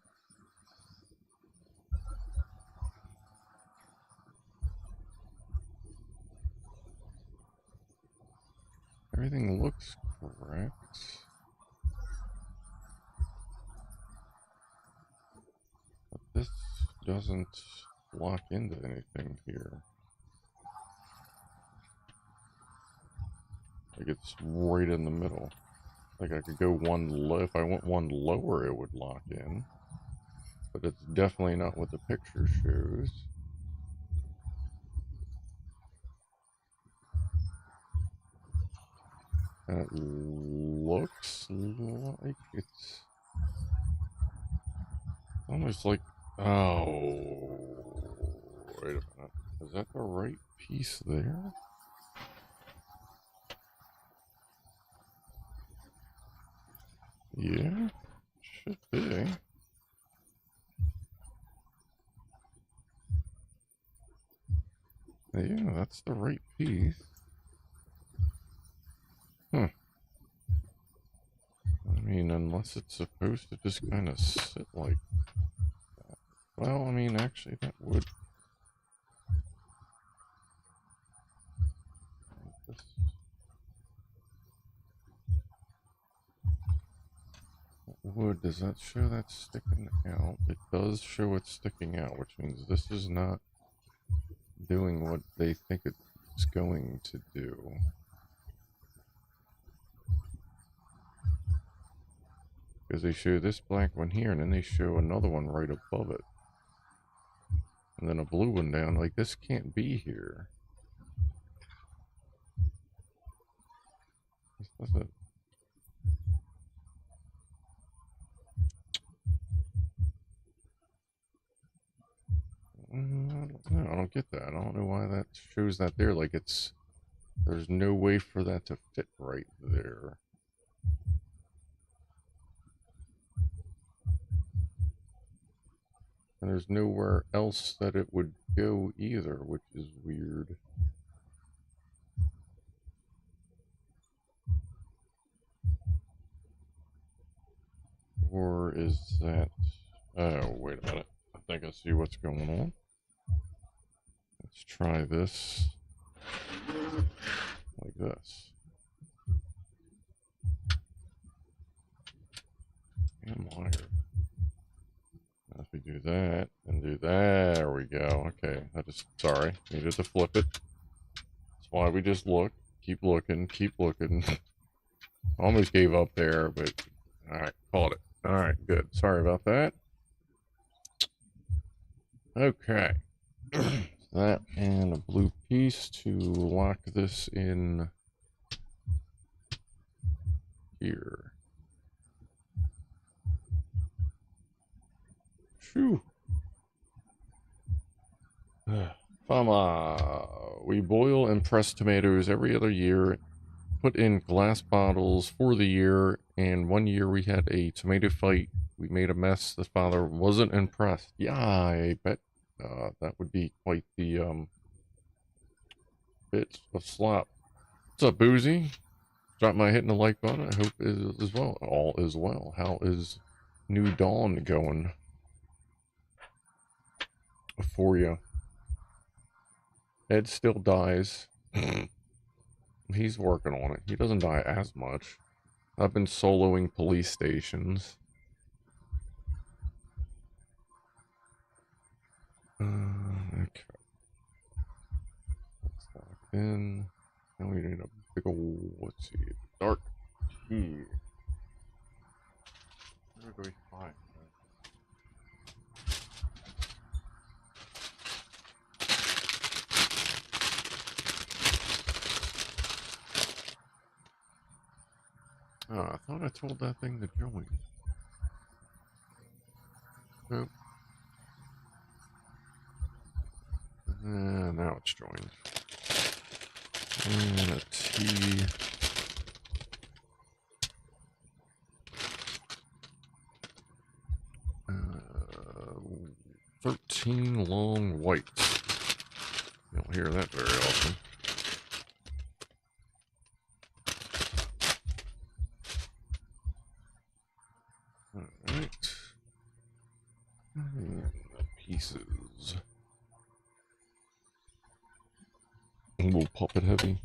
Everything looks correct. But this doesn't lock into anything here. Like it's right in the middle. Like I could go one low. If I went one lower, it would lock in. But it's definitely not what the picture shows. And it looks like it's almost like, oh, wait a minute. Is that the right piece there? Yeah, should be. Yeah, that's the right piece. I mean, unless it's supposed to just kind of sit like that. Well, I mean, actually, that would. Wood, does that show that's sticking out? It does show it's sticking out, which means this is not doing what they think it's going to do. Because they show this black one here, and then they show another one right above it. And then a blue one down. Like, this can't be here. This doesn't... I don't get that. I don't know why that shows that there. Like, it's... There's no way for that to fit right there. And there's nowhere else that it would go either, which is weird. Or is that... Oh, wait a minute. I think I see what's going on. Let's try this. Like this. And wire. If we do that, and do that, there we go. Okay, I just, sorry, needed to flip it. That's why we just look. Keep looking, keep looking. Almost gave up there, but, alright, called it. Alright, good. Sorry about that. Okay. That and a blue piece to lock this in here. Phew. We boil and press tomatoes every other year, put in glass bottles for the year, And one year we had a tomato fight. We made a mess. The father wasn't impressed. Yeah, I bet that would be quite the bit of slop. What's up, Boozy? Drop my hitting the like button. I hope is well. All is well. How is New Dawn going for you? Ed still dies. He's working on it. He doesn't die as much. I've been soloing police stations. Okay. Let's lock in. Now we need a big old, let's see, dark key. Where do we find that? Oh, I thought I told that thing to join. Nope. Now it's joined. And a T. 13 long whites. You don't hear that very often. Alright. And the pieces. A little puppet heavy.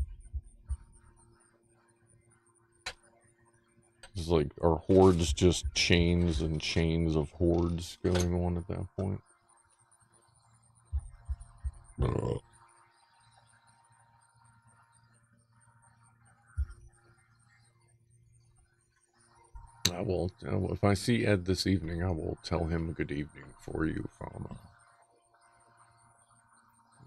It's like, are hordes just chains and chains of hordes going on at that point? I will, if I see Ed this evening, I will tell him good evening for you, Fama.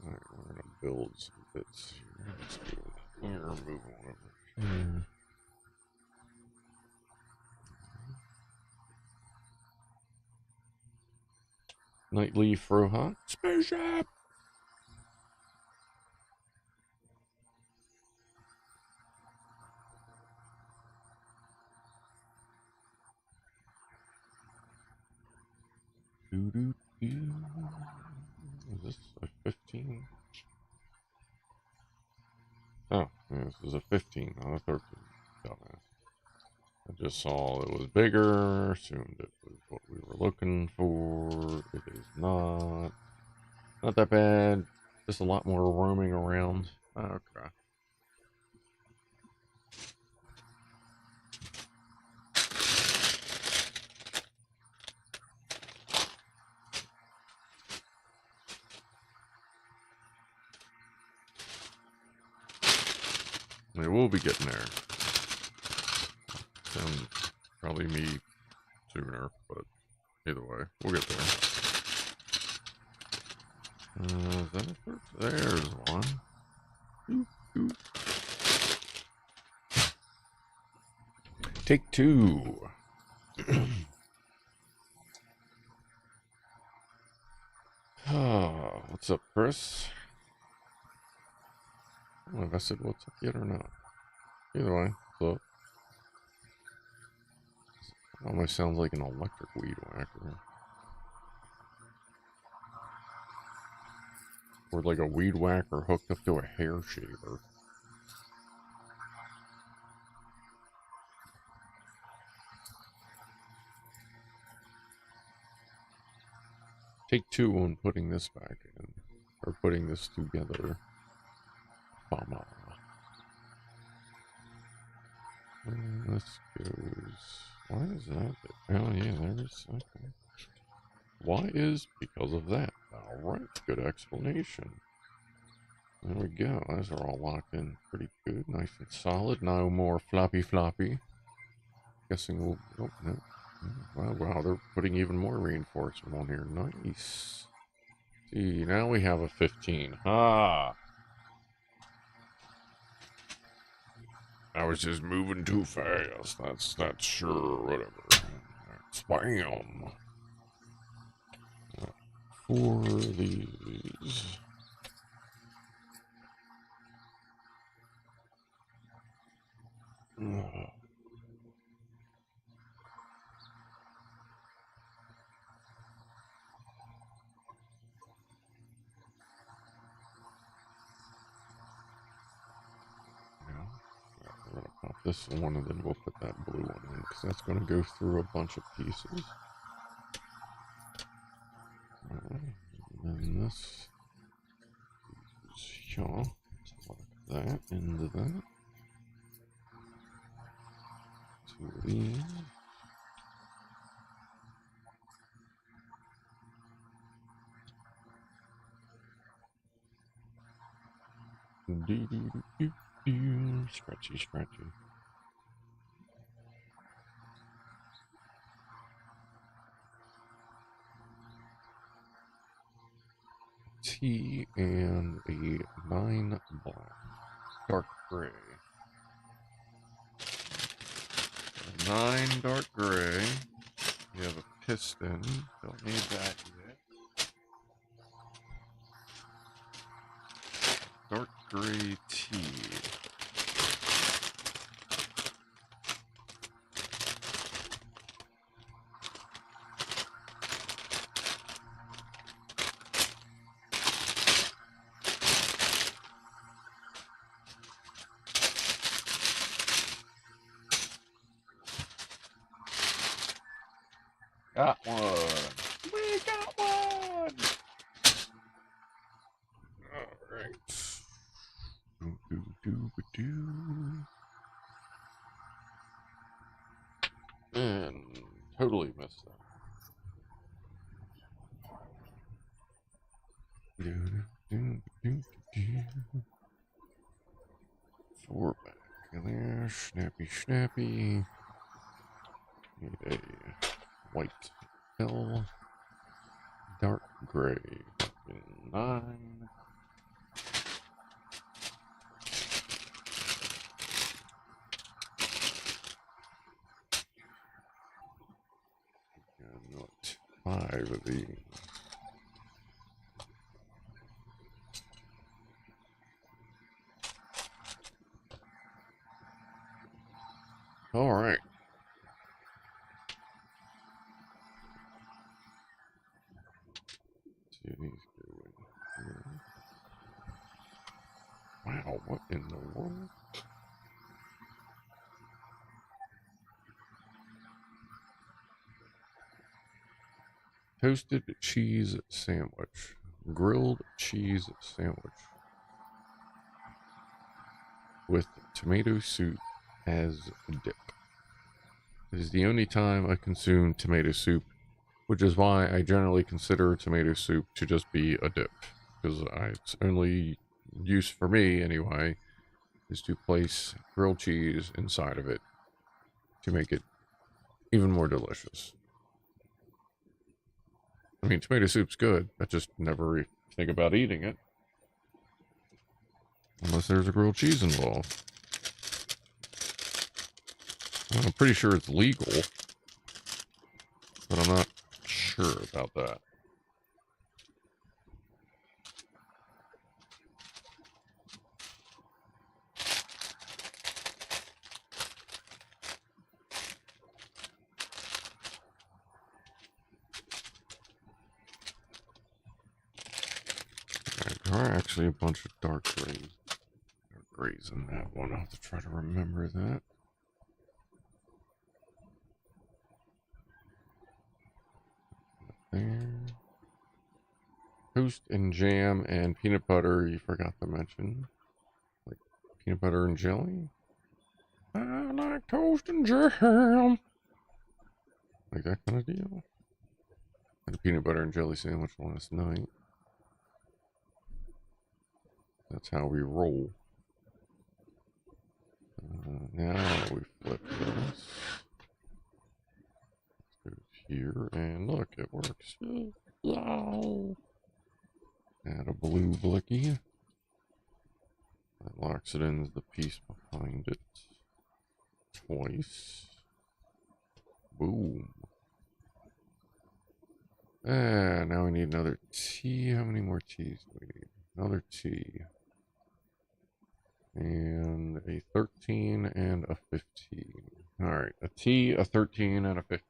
Alright, we're gonna build some bits here. Let's do it here, move on over here. Nightly Frohawk spaceship! Is this a 15? Oh, yeah, this is a 15, not a 13. Dumbass. I just saw it was bigger, assumed it was what we were looking for. It is not. Not that bad. Just a lot more roaming around. Okay. It will be getting there. Probably me sooner, but either way, we'll get there. Is that a There's one. Ooh, ooh. Take two. Oh, what's up, Chris? I don't know if I said what's up yet or not. Either way, so it almost sounds like an electric weed whacker. Or like a weed whacker hooked up to a hair shaver. Take two on putting this back in. Or putting this together. Mama. This goes. Why is that? Oh yeah, there's. Okay. Why is because of that? Alright, good explanation. There we go. Those are all locked in pretty good, nice and solid. No more floppy. Guessing we'll. Oh, no. Wow, they're putting even more reinforcement on here. Nice. See, now we have a 15. Ah! I was just moving too fast. That's sure, whatever. Spam. 4 of these. this one, and then we'll put that blue one in, because that's going to go through a bunch of pieces. And then this is here. Like that into that. Two of these. Scratchy, scratchy. T and a 9 black. Dark gray. 9 dark gray. We have a piston. Don't need that yet. Dark gray T. Got one. We got one. All right. And totally missed that. Four back in there. Snappy, snappy. Need a white L. Dark gray. 9. And what? 5 of these. All right. See these go in here. Wow, what in the world? Toasted cheese sandwich. Grilled cheese sandwich. With tomato soup as a dip. It is the only time I consume tomato soup, which is why I generally consider tomato soup to just be a dip. Because its only use for me, anyway, is to place grilled cheese inside of it to make it even more delicious. I mean, tomato soup's good. I just never think about eating it. Unless there's a grilled cheese involved. I'm pretty sure it's legal, but I'm not sure about that. There are actually a bunch of dark grays in that one. I'll have to try to remember that. There. Toast and jam and peanut butter, you forgot to mention. Like peanut butter and jelly. I like toast and jam. Like that kind of deal. Had a peanut butter and jelly sandwich last night. That's how we roll. Now we flip this. Here, and look, it works. Wow. Add a blue blicky. That locks it into the piece behind it. Twice. Boom. And now we need another T. How many more T's do we need? Another T. And a 13 and a 15. Alright, a T, a 13, and a 15.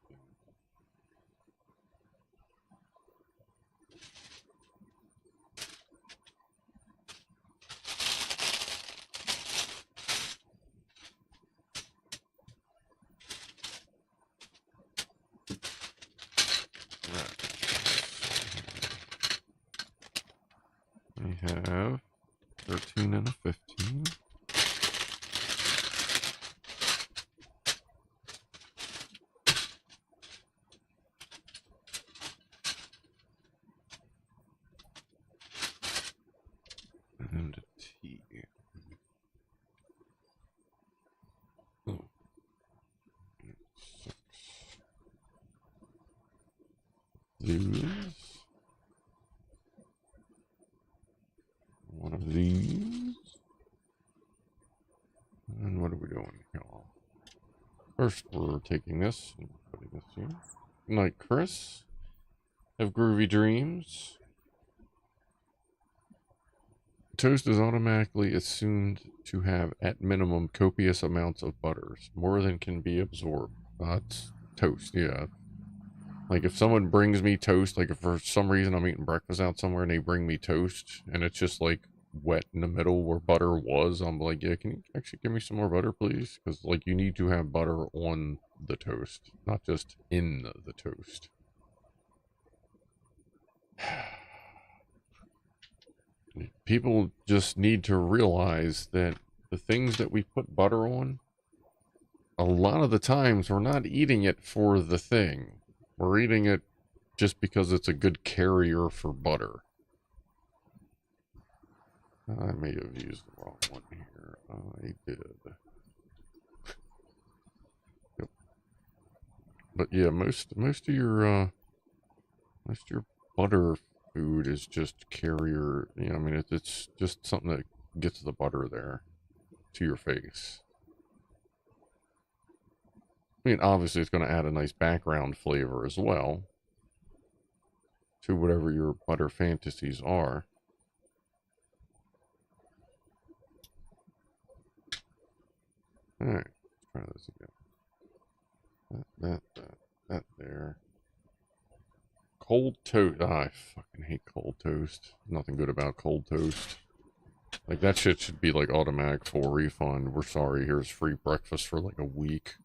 have 13 and a 15. And a T. Oh. 6. These. One of these. And what are we doing here? First, we're taking this and putting this here. Good night, Chris. Have groovy dreams. Toast is automatically assumed to have, at minimum, copious amounts of butters, more than can be absorbed. That's toast, yeah. Like, if someone brings me toast, like, if for some reason I'm eating breakfast out somewhere and they bring me toast, and it's just, like, wet in the middle where butter was, I'm like, yeah, can you actually give me some more butter, please? Because, like, you need to have butter on the toast, not just in the toast. People just need to realize that the things that we put butter on, a lot of the times we're not eating it for the thing. We're eating it just because it's a good carrier for butter. I may have used the wrong one here. I did. Yep. But yeah, most of your butter food is just carrier, you know, I mean, it's just something that gets the butter there to your face. I mean, obviously it's going to add a nice background flavor as well to whatever your butter fantasies are. Alright, let's try this again. That there. Cold toast. Ah, I fucking hate cold toast. Nothing good about cold toast. Like, that shit should be, like, automatic full refund. We're sorry, here's free breakfast for, like, a week.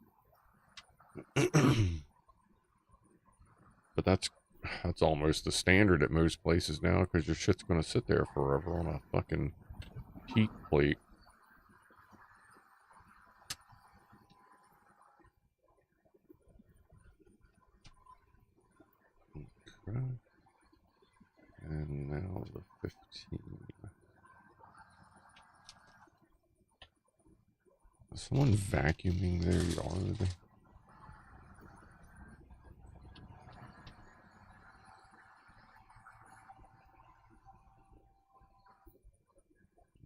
But that's almost the standard at most places now, because your shit's gonna sit there forever on a fucking heat plate. Okay. And now the 15. Is someone vacuuming their yard?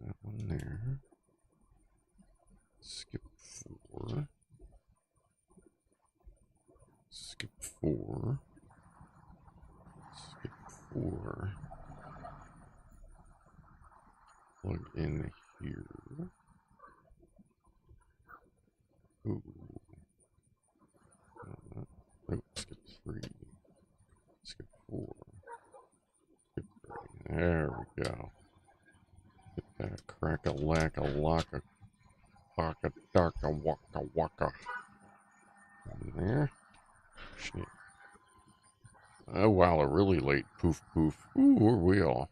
That one there. Skip 4. Skip 4. Skip 4. Plug in here. Ooh. Oh, skip 3. Skip 4. Skip 3. There we go. Get that crack-a-lack-a-locka. Waka-darka-waka-waka. In there. Shit. Oh, wow, a really late poof poof. Ooh, where are we all?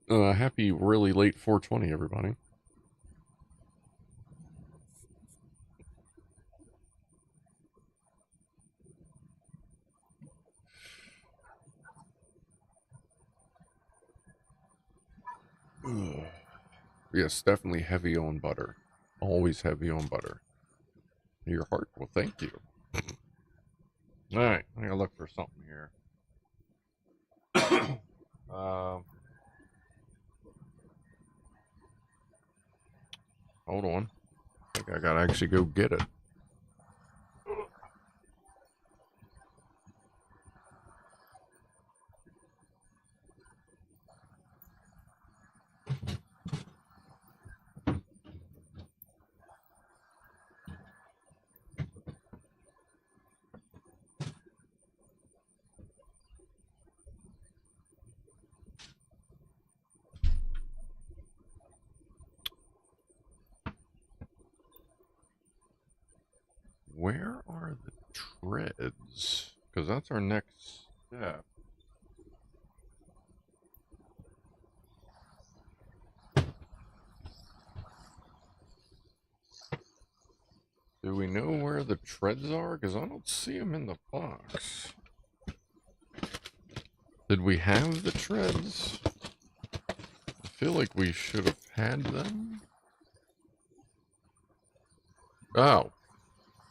Happy really late 420, everybody. Ugh. Yes, definitely heavy on butter. Always heavy on butter. Your heart will thank you. Alright, I gotta look for something here. Hold on. I think I gotta actually go get it. Where are the treads? Because that's our next step. we know where the treads are? Because I don't see them in the box. Did we have the treads? I feel like we should have had them. Oh.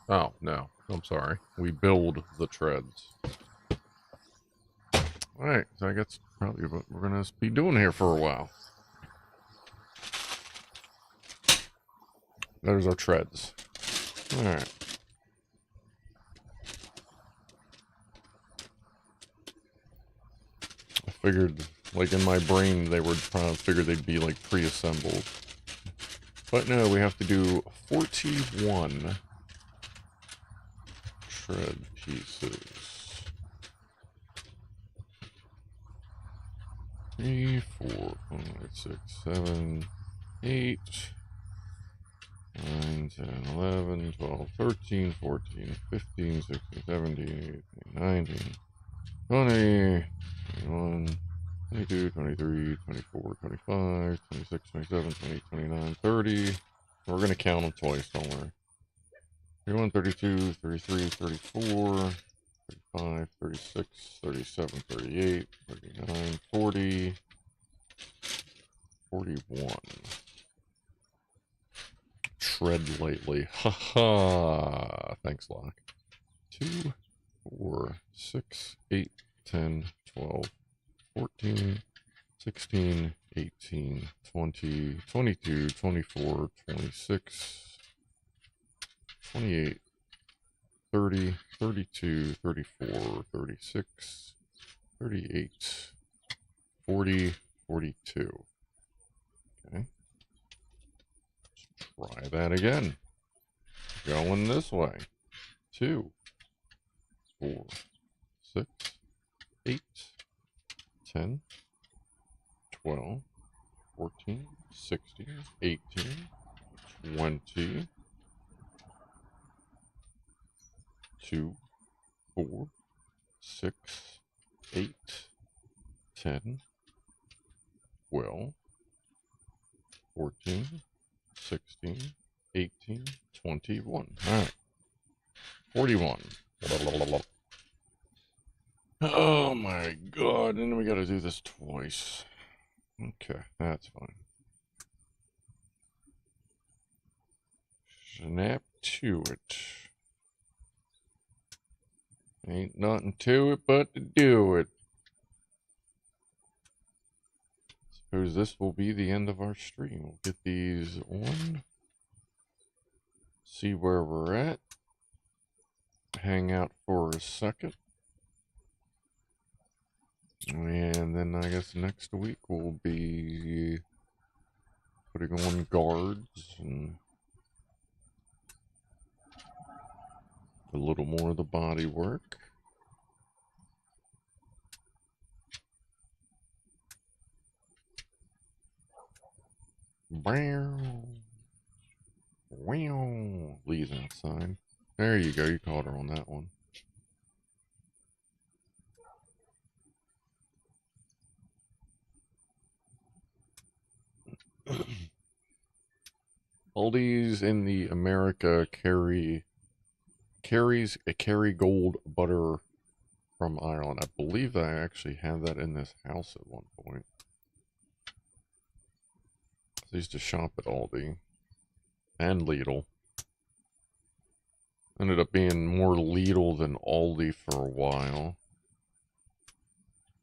Oh, no. I'm sorry. We build the treads. Alright, so I guess probably what we're going to be doing here for a while. There's our treads. Alright. I figured, like in my brain, they were trying to figure they'd be like pre-assembled. But no, we have to do 41 tread pieces. 3, 4, 5, 6, 7, 8, 9, 10, 11, 12, 13, 14, 15, 16, 17, 18, 19, 20, 21, 22, 23, 24, 25, 26, 27, 28, 29, 30. We're going to count them twice, don't worry. 31, 32, 33, 34, 35, 36, 37, 38, 39, 40, 41. Tread lightly. Haha. Thanks, Locke. 2, 4, 6, 8, 10, 12, 14, 16, 18, 20, 22, 24, 26, 28, 30, 32, 34, 36, 38, 40, 42. Okay. Let's try that again. Going this way. 2, 4, 6, 8, 10, 12, 14, 16, 18, 20, 2, 4, 6, 8, 10, 12, 14, 16, 18, 21. Alright. 41. Oh my god, and we gotta do this twice. Okay, that's fine. Snap to it. Ain't nothing to it but to do it. Suppose this will be the end of our stream. We'll get these on. See where we're at. Hang out for a second. And then I guess next week we'll be putting on guards and a little more of the body work. Wow. Wow. Lee's outside. There you go. You caught her on that one. Aldi's in the America carries a Kerrygold butter from Ireland. I believe I actually had that in this house at one point. I used to shop at Aldi and Lidl. Ended up being more Lidl than Aldi for a while.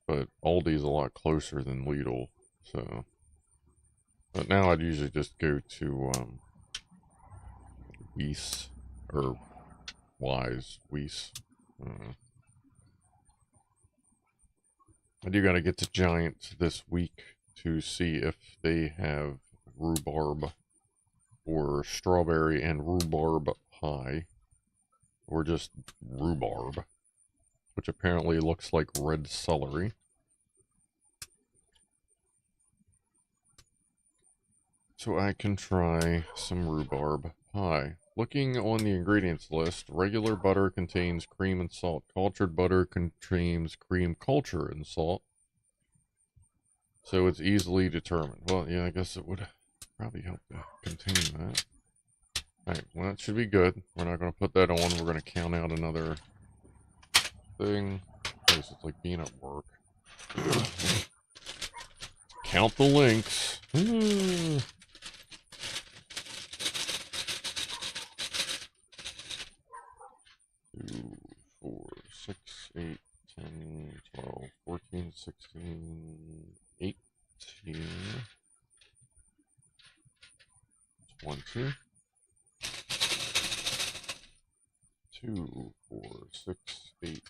But Aldi's a lot closer than Lidl, so. But now I'd usually just go to Weiss, or Weiss. I do gotta get to Giant this week to see if they have rhubarb or strawberry and rhubarb pie, or just rhubarb, which apparently looks like red celery. So I can try some rhubarb pie. Looking on the ingredients list, regular butter contains cream and salt. Cultured butter contains cream, culture, and salt. So it's easily determined. Well, yeah, I guess it would probably help to contain that. Alright, well that should be good. We're not going to put that on. We're going to count out another thing. It's like being at work. Count the links. 2, 4, 6, 8, 10, 12, 14, 16, 18, 20. 2, 4, 6, 8,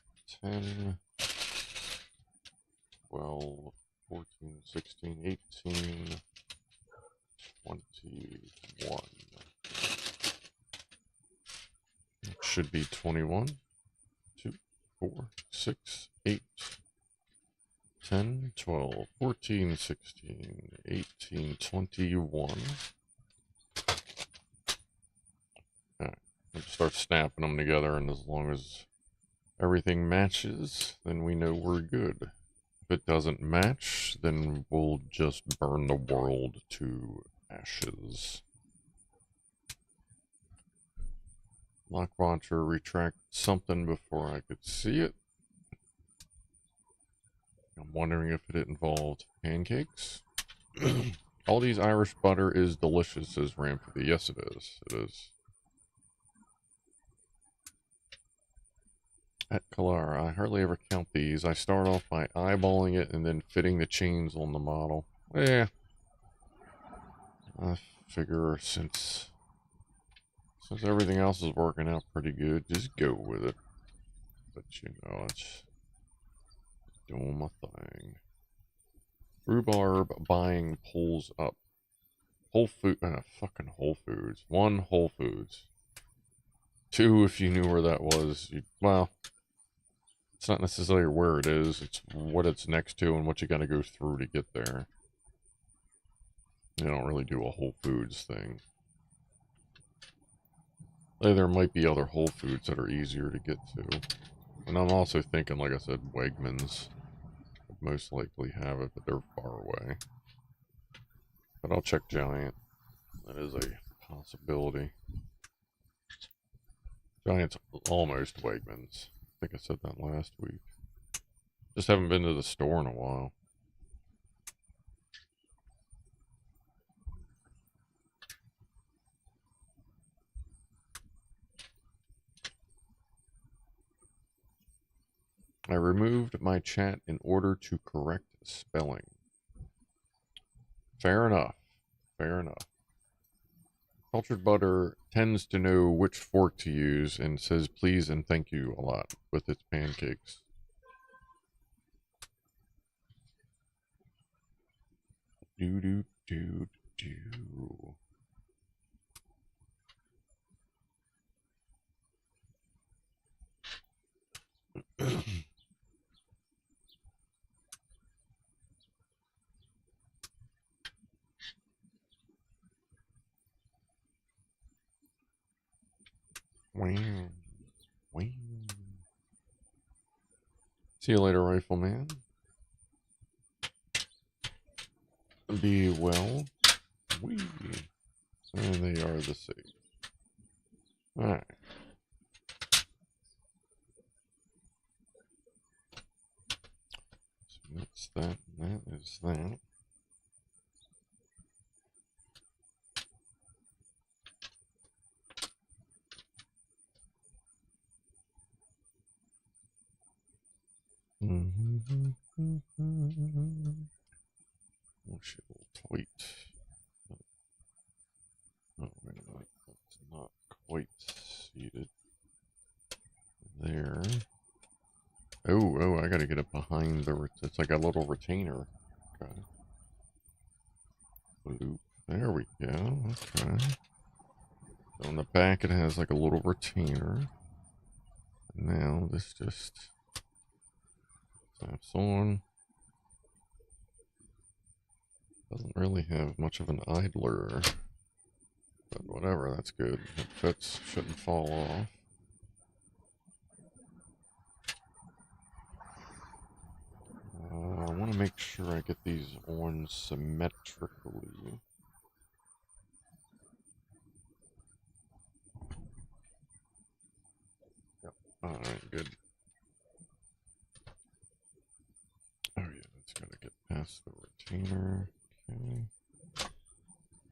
10, 12, 14, 16, 18, 21. It should be 21. 2, 4, 6, 8, 10, 12, 14, 16, 18, 21. Alright, let's start snapping them together, and as long as everything matches, then we know we're good. If it doesn't match, then we'll just burn the world to ashes. Lockwatcher retracted something before I could see it. I'm wondering if it involved pancakes. All these Irish butter is delicious, says Rampathy. Yes, it is. It is. At Kalar, I hardly ever count these. I start off by eyeballing it and then fitting the chains on the model. Yeah. I figure since everything else is working out pretty good, just go with it. But you know, it's doing my thing. Rhubarb buying pulls up. Fucking Whole Foods. 1, Whole Foods. 2, if you knew where that was. Well, it's not necessarily where it is. It's what it's next to and what you got to go through to get there. They don't really do a Whole Foods thing. There might be other Whole Foods that are easier to get to. And I'm also thinking, like I said, Wegmans would most likely have it, but they're far away. But I'll check Giant. That is a possibility. Giant's almost Wegmans. I think I said that last week. Just haven't been to the store in a while. I removed my chat in order to correct spelling. Fair enough. Fair enough. Cultured Butter tends to know which fork to use and says please and thank you a lot with its pancakes. Do do do do. Wow. Wow. See you later, Rifleman. Be well. Wee. And they are the same. Alright. So that's that. That is that. Oh shit, tweet. Oh, wait a minute. That's not quite seated. There. Oh, I gotta get it behind the... It's like a little retainer. Okay. Loop. There we go. Okay. So on the back it has like a little retainer. Now this just snaps on. Doesn't really have much of an idler. But whatever, that's good. It fits, shouldn't fall off. I want to make sure I get these on symmetrically. Alright, good. Oh yeah, that's gotta get past the retainer. Okay.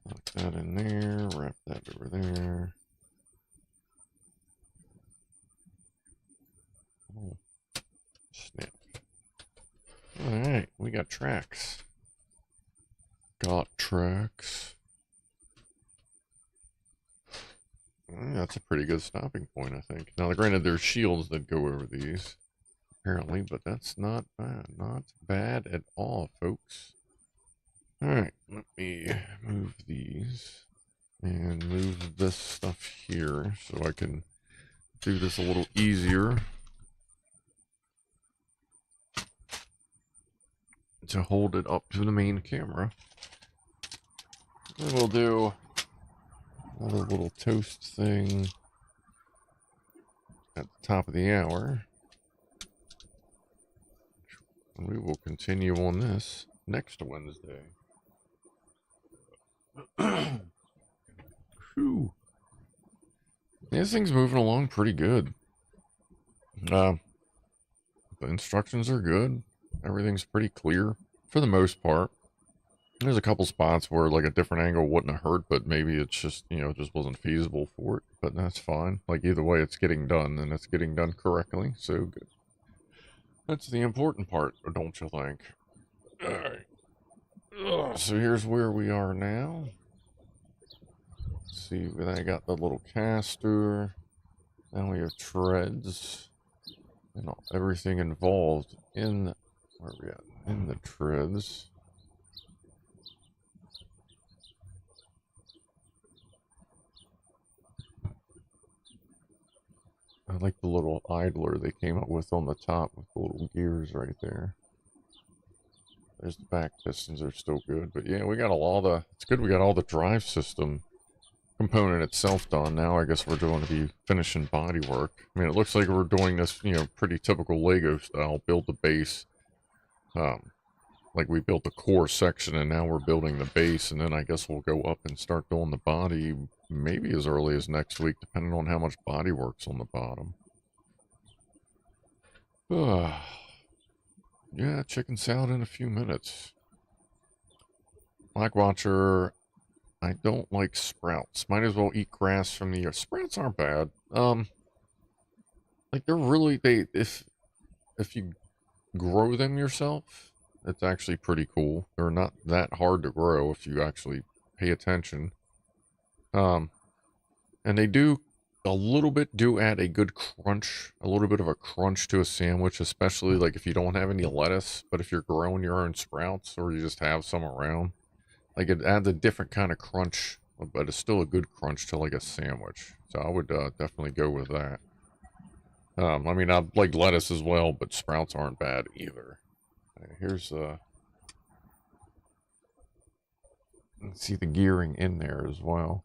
Lock that in there, wrap that over there. Oh, snap. Alright, we got tracks. Got tracks. That's a pretty good stopping point, I think. Now, granted, there's shields that go over these, apparently, but that's not bad. Not bad at all, folks. Alright, let me move these and move this stuff here so I can do this a little easier to hold it up to the main camera. And we'll do another little toast thing at the top of the hour. And we will continue on this next Wednesday. Whew. This thing's moving along pretty good. The instructions are good. Everything's pretty clear for the most part. There's a couple spots where like a different angle wouldn't have hurt, but maybe it's just, you know, it just wasn't feasible for it. But that's fine. Like either way, it's getting done, and it's getting done correctly. So good. That's the important part, don't you think? Alright. So here's where we are now. Let's see, then I got the little caster. Then we have treads. And everything involved in, where are we at? In the treads. I like the little idler they came up with on the top with the little gears right there. There's the back pistons are still good, but yeah, we got all the, it's good we got all the drive system component itself done. Now I guess we're going to be finishing body work. I mean, it looks like we're doing this, you know, pretty typical Lego style, build the base. Like we built the core section and now we're building the base, and then I guess we'll go up and start doing the body maybe as early as next week, depending on how much body work's on the bottom. Yeah, chicken salad in a few minutes. Black Watcher, I don't like sprouts. Might as well eat grass from the earth. Sprouts aren't bad. Like they're really, if you grow them yourself, it's actually pretty cool. They're not that hard to grow if you actually pay attention. And they do a little bit add a good crunch, a little bit of a crunch to a sandwich, especially like if you don't have any lettuce, but if you're growing your own sprouts or you just have some around, like it adds a different kind of crunch, but it's still a good crunch to like a sandwich. So I would definitely go with that. I mean, I like lettuce as well, but sprouts aren't bad either. Here's let's see the gearing in there as well.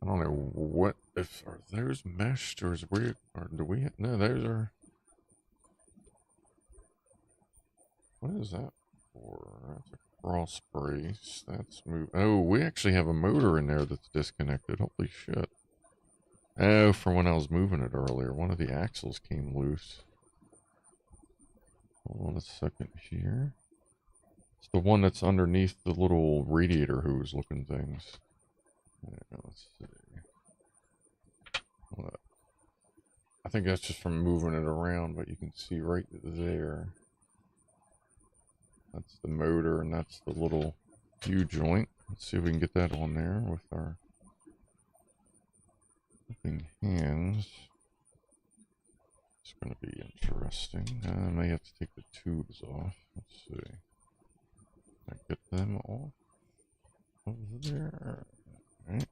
I don't know what, if, are those meshed or is weird, or do we, no, those are, what is that for? That's a cross brace, that's move, oh, we actually have a motor in there that's disconnected, holy shit. Oh, for when I was moving it earlier, one of the axles came loose. Hold on a second here. It's the one that's underneath the little radiator hose looking things. Let's see. I think that's just from moving it around, but you can see right there. That's the motor, and that's the little U-joint. Let's see if we can get that on there with our flipping hands. It's going to be interesting. I may have to take the tubes off. Let's see. Can I get them off over there? Alright.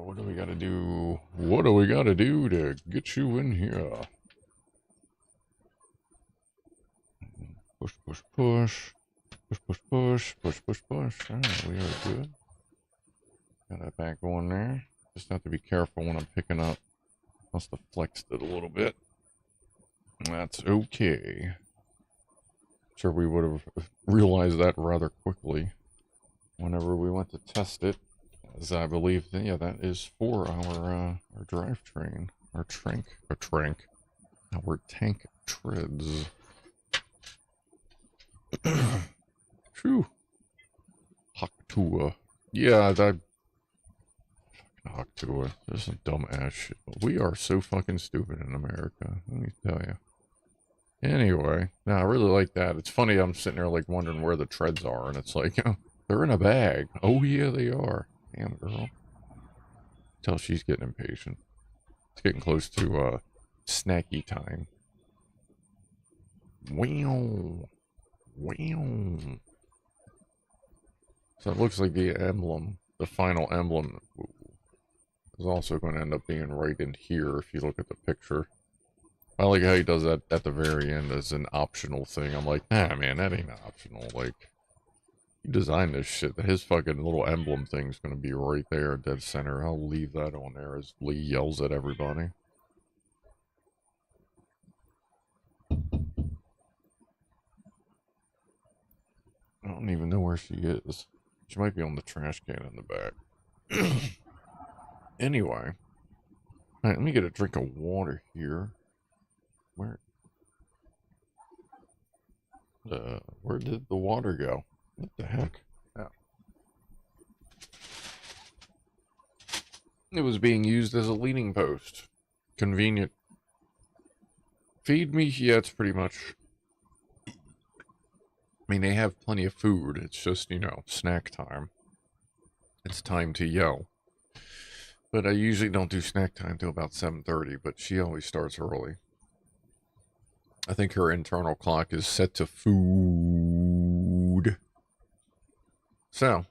What do we gotta do? What do we gotta do to get you in here? Push, push, push. Push, push, push. Push, push, push. Alright, we are good. Got that back on there. Just have to be careful when I'm picking up. Must have flexed it a little bit. That's okay. Sure, we would have realized that rather quickly whenever we went to test it. as I believe, yeah, that is for our drivetrain, our tank treads. Phew. Haktua. Yeah, that Haktua. There's some dumb ass shit. But we are so fucking stupid in America. Let me tell you. Anyway, no, I really like that. It's funny. I'm sitting there like wondering where the treads are, and it's like, they're in a bag. Oh yeah, they are. Damn girl. Tell she's getting impatient. It's getting close to snacky time. Wow. Wow. So it looks like the emblem, the final emblem, is also going to end up being right in here if you look at the picture. I like how he does that at the very end as an optional thing. I'm like, nah, man, that ain't optional. Like, you designed this shit. His fucking little emblem thing's going to be right there, dead center. I'll leave that on there as Lee yells at everybody. I don't even know where she is. She might be on the trash can in the back. Anyway. Alright, let me get a drink of water here. Where did the water go? What the heck? Oh. It was being used as a leaning post. Convenient. Feed me? Yeah, it's pretty much... I mean, they have plenty of food. It's just, snack time. It's time to yell. But I usually don't do snack time till about 7:30, but she always starts early. I think her internal clock is set to food. So,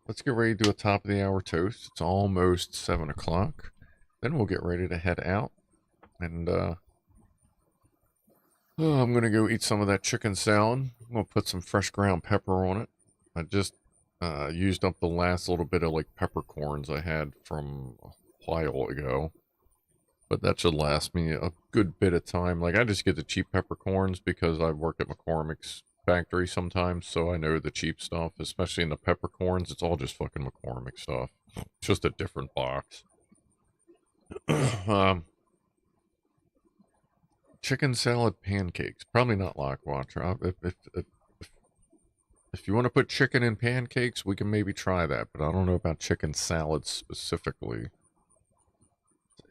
let's get ready to do a top of the hour toast. It's almost 7 o'clock. Then we'll get ready to head out. And, I'm going to go eat some of that chicken salad. I'm going to put some fresh ground pepper on it. I just used up the last little bit of like peppercorns I had from a while ago. But that should last me a good bit of time. Like, I just get the cheap peppercorns because I work at McCormick's factory sometimes, so I know the cheap stuff, especially in the peppercorns. It's all just fucking McCormick stuff. It's just a different box. Chicken salad pancakes. Probably not Lockwatcher. If you want to put chicken in pancakes, we can maybe try that, but I don't know about chicken salad specifically.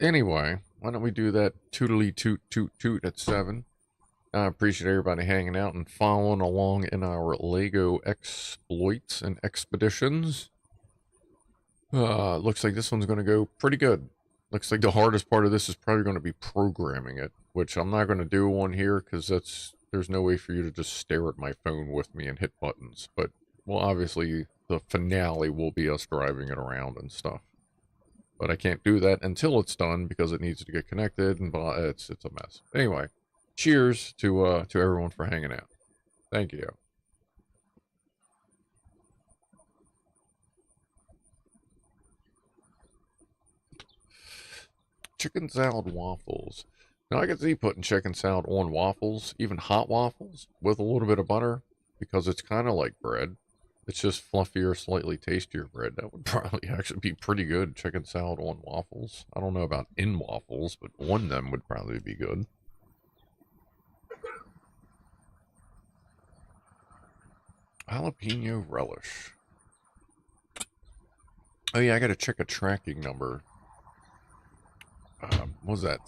Anyway, why don't we do that tootly toot toot toot at 7. I appreciate everybody hanging out and following along in our LEGO exploits and expeditions. Looks like this one's going to go pretty good. Looks like the hardest part of this is probably going to be programming it, which I'm not going to do on here because there's no way for you to just stare at my phone with me and hit buttons. But, well, obviously the finale will be us driving it around and stuff. But I can't do that until it's done because it needs to get connected and blah, it's a mess. Anyway, cheers to everyone for hanging out. Thank you. Chicken salad waffles. Now I can see putting chicken salad on waffles, even hot waffles, with a little bit of butter, because it's kind of like bread. It's just fluffier, slightly tastier bread. That would probably actually be pretty good. Chicken salad on waffles. I don't know about in waffles, but on them would probably be good. Jalapeno relish. Oh yeah, I gotta check a tracking number. What was that?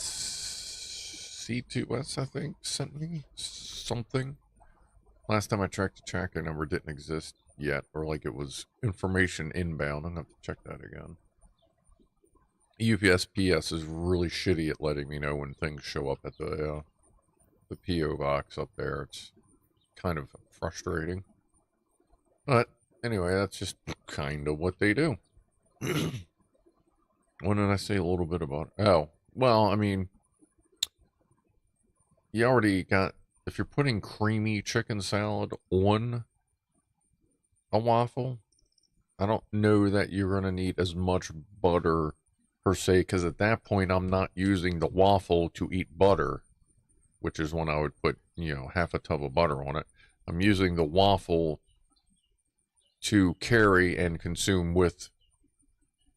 C2S, I think, sent me something. Last time I tracked the tracking number didn't exist yet, or like it was information inbound. I'm gonna have to check that again. UPS-PS is really shitty at letting me know when things show up at the PO box up there. It's kind of frustrating. But anyway, that's just kind of what they do. What did I say a little bit about? Oh, well, I mean, you already got, if you're putting creamy chicken salad on a waffle, I don't know that you're going to need as much butter per se, because at that point I'm not using the waffle to eat butter, which is when I would put, half a tub of butter on it. I'm using the waffle to carry and consume with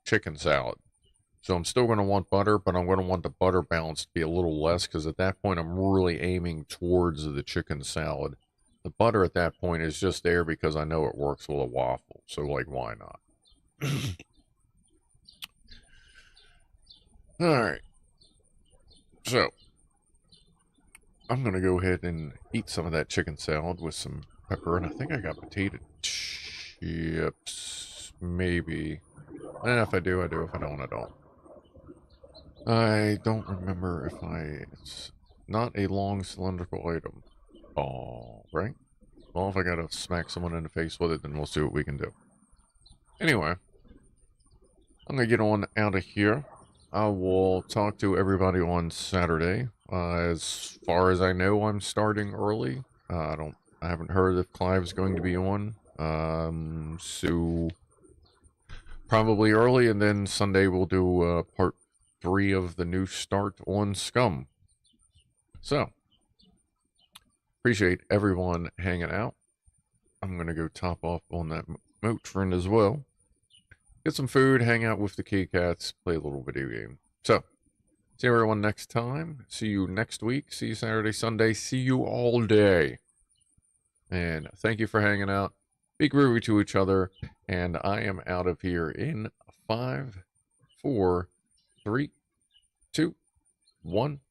chicken salad. So I'm still going to want butter, but I'm going to want the butter balance to be a little less because at that point I'm really aiming towards the chicken salad. The butter at that point is just there because I know it works with a waffle. So, like, why not? Alright. So, I'm going to go ahead and eat some of that chicken salad with some pepper. And I think I got potato chips. Maybe. If I do, I do. If I don't, I don't. I don't remember if it's not a long cylindrical item. Oh, right? Well, if I gotta smack someone in the face with it, then we'll see what we can do. Anyway, I'm gonna get on out of here. I will talk to everybody on Saturday. As far as I know, I'm starting early. I haven't heard if Clive's going to be on. So probably early, and then Sunday we'll do part 3 of the new start on Scum. So, appreciate everyone hanging out. I'm going to go top off on that Motrin as well. Get some food, hang out with the K-Cats, play a little video game. So, see everyone next time. See you next week. See you Saturday, Sunday. See you all day. And thank you for hanging out. Be groovy to each other. And I am out of here in 5, 4, 3, 2, 1.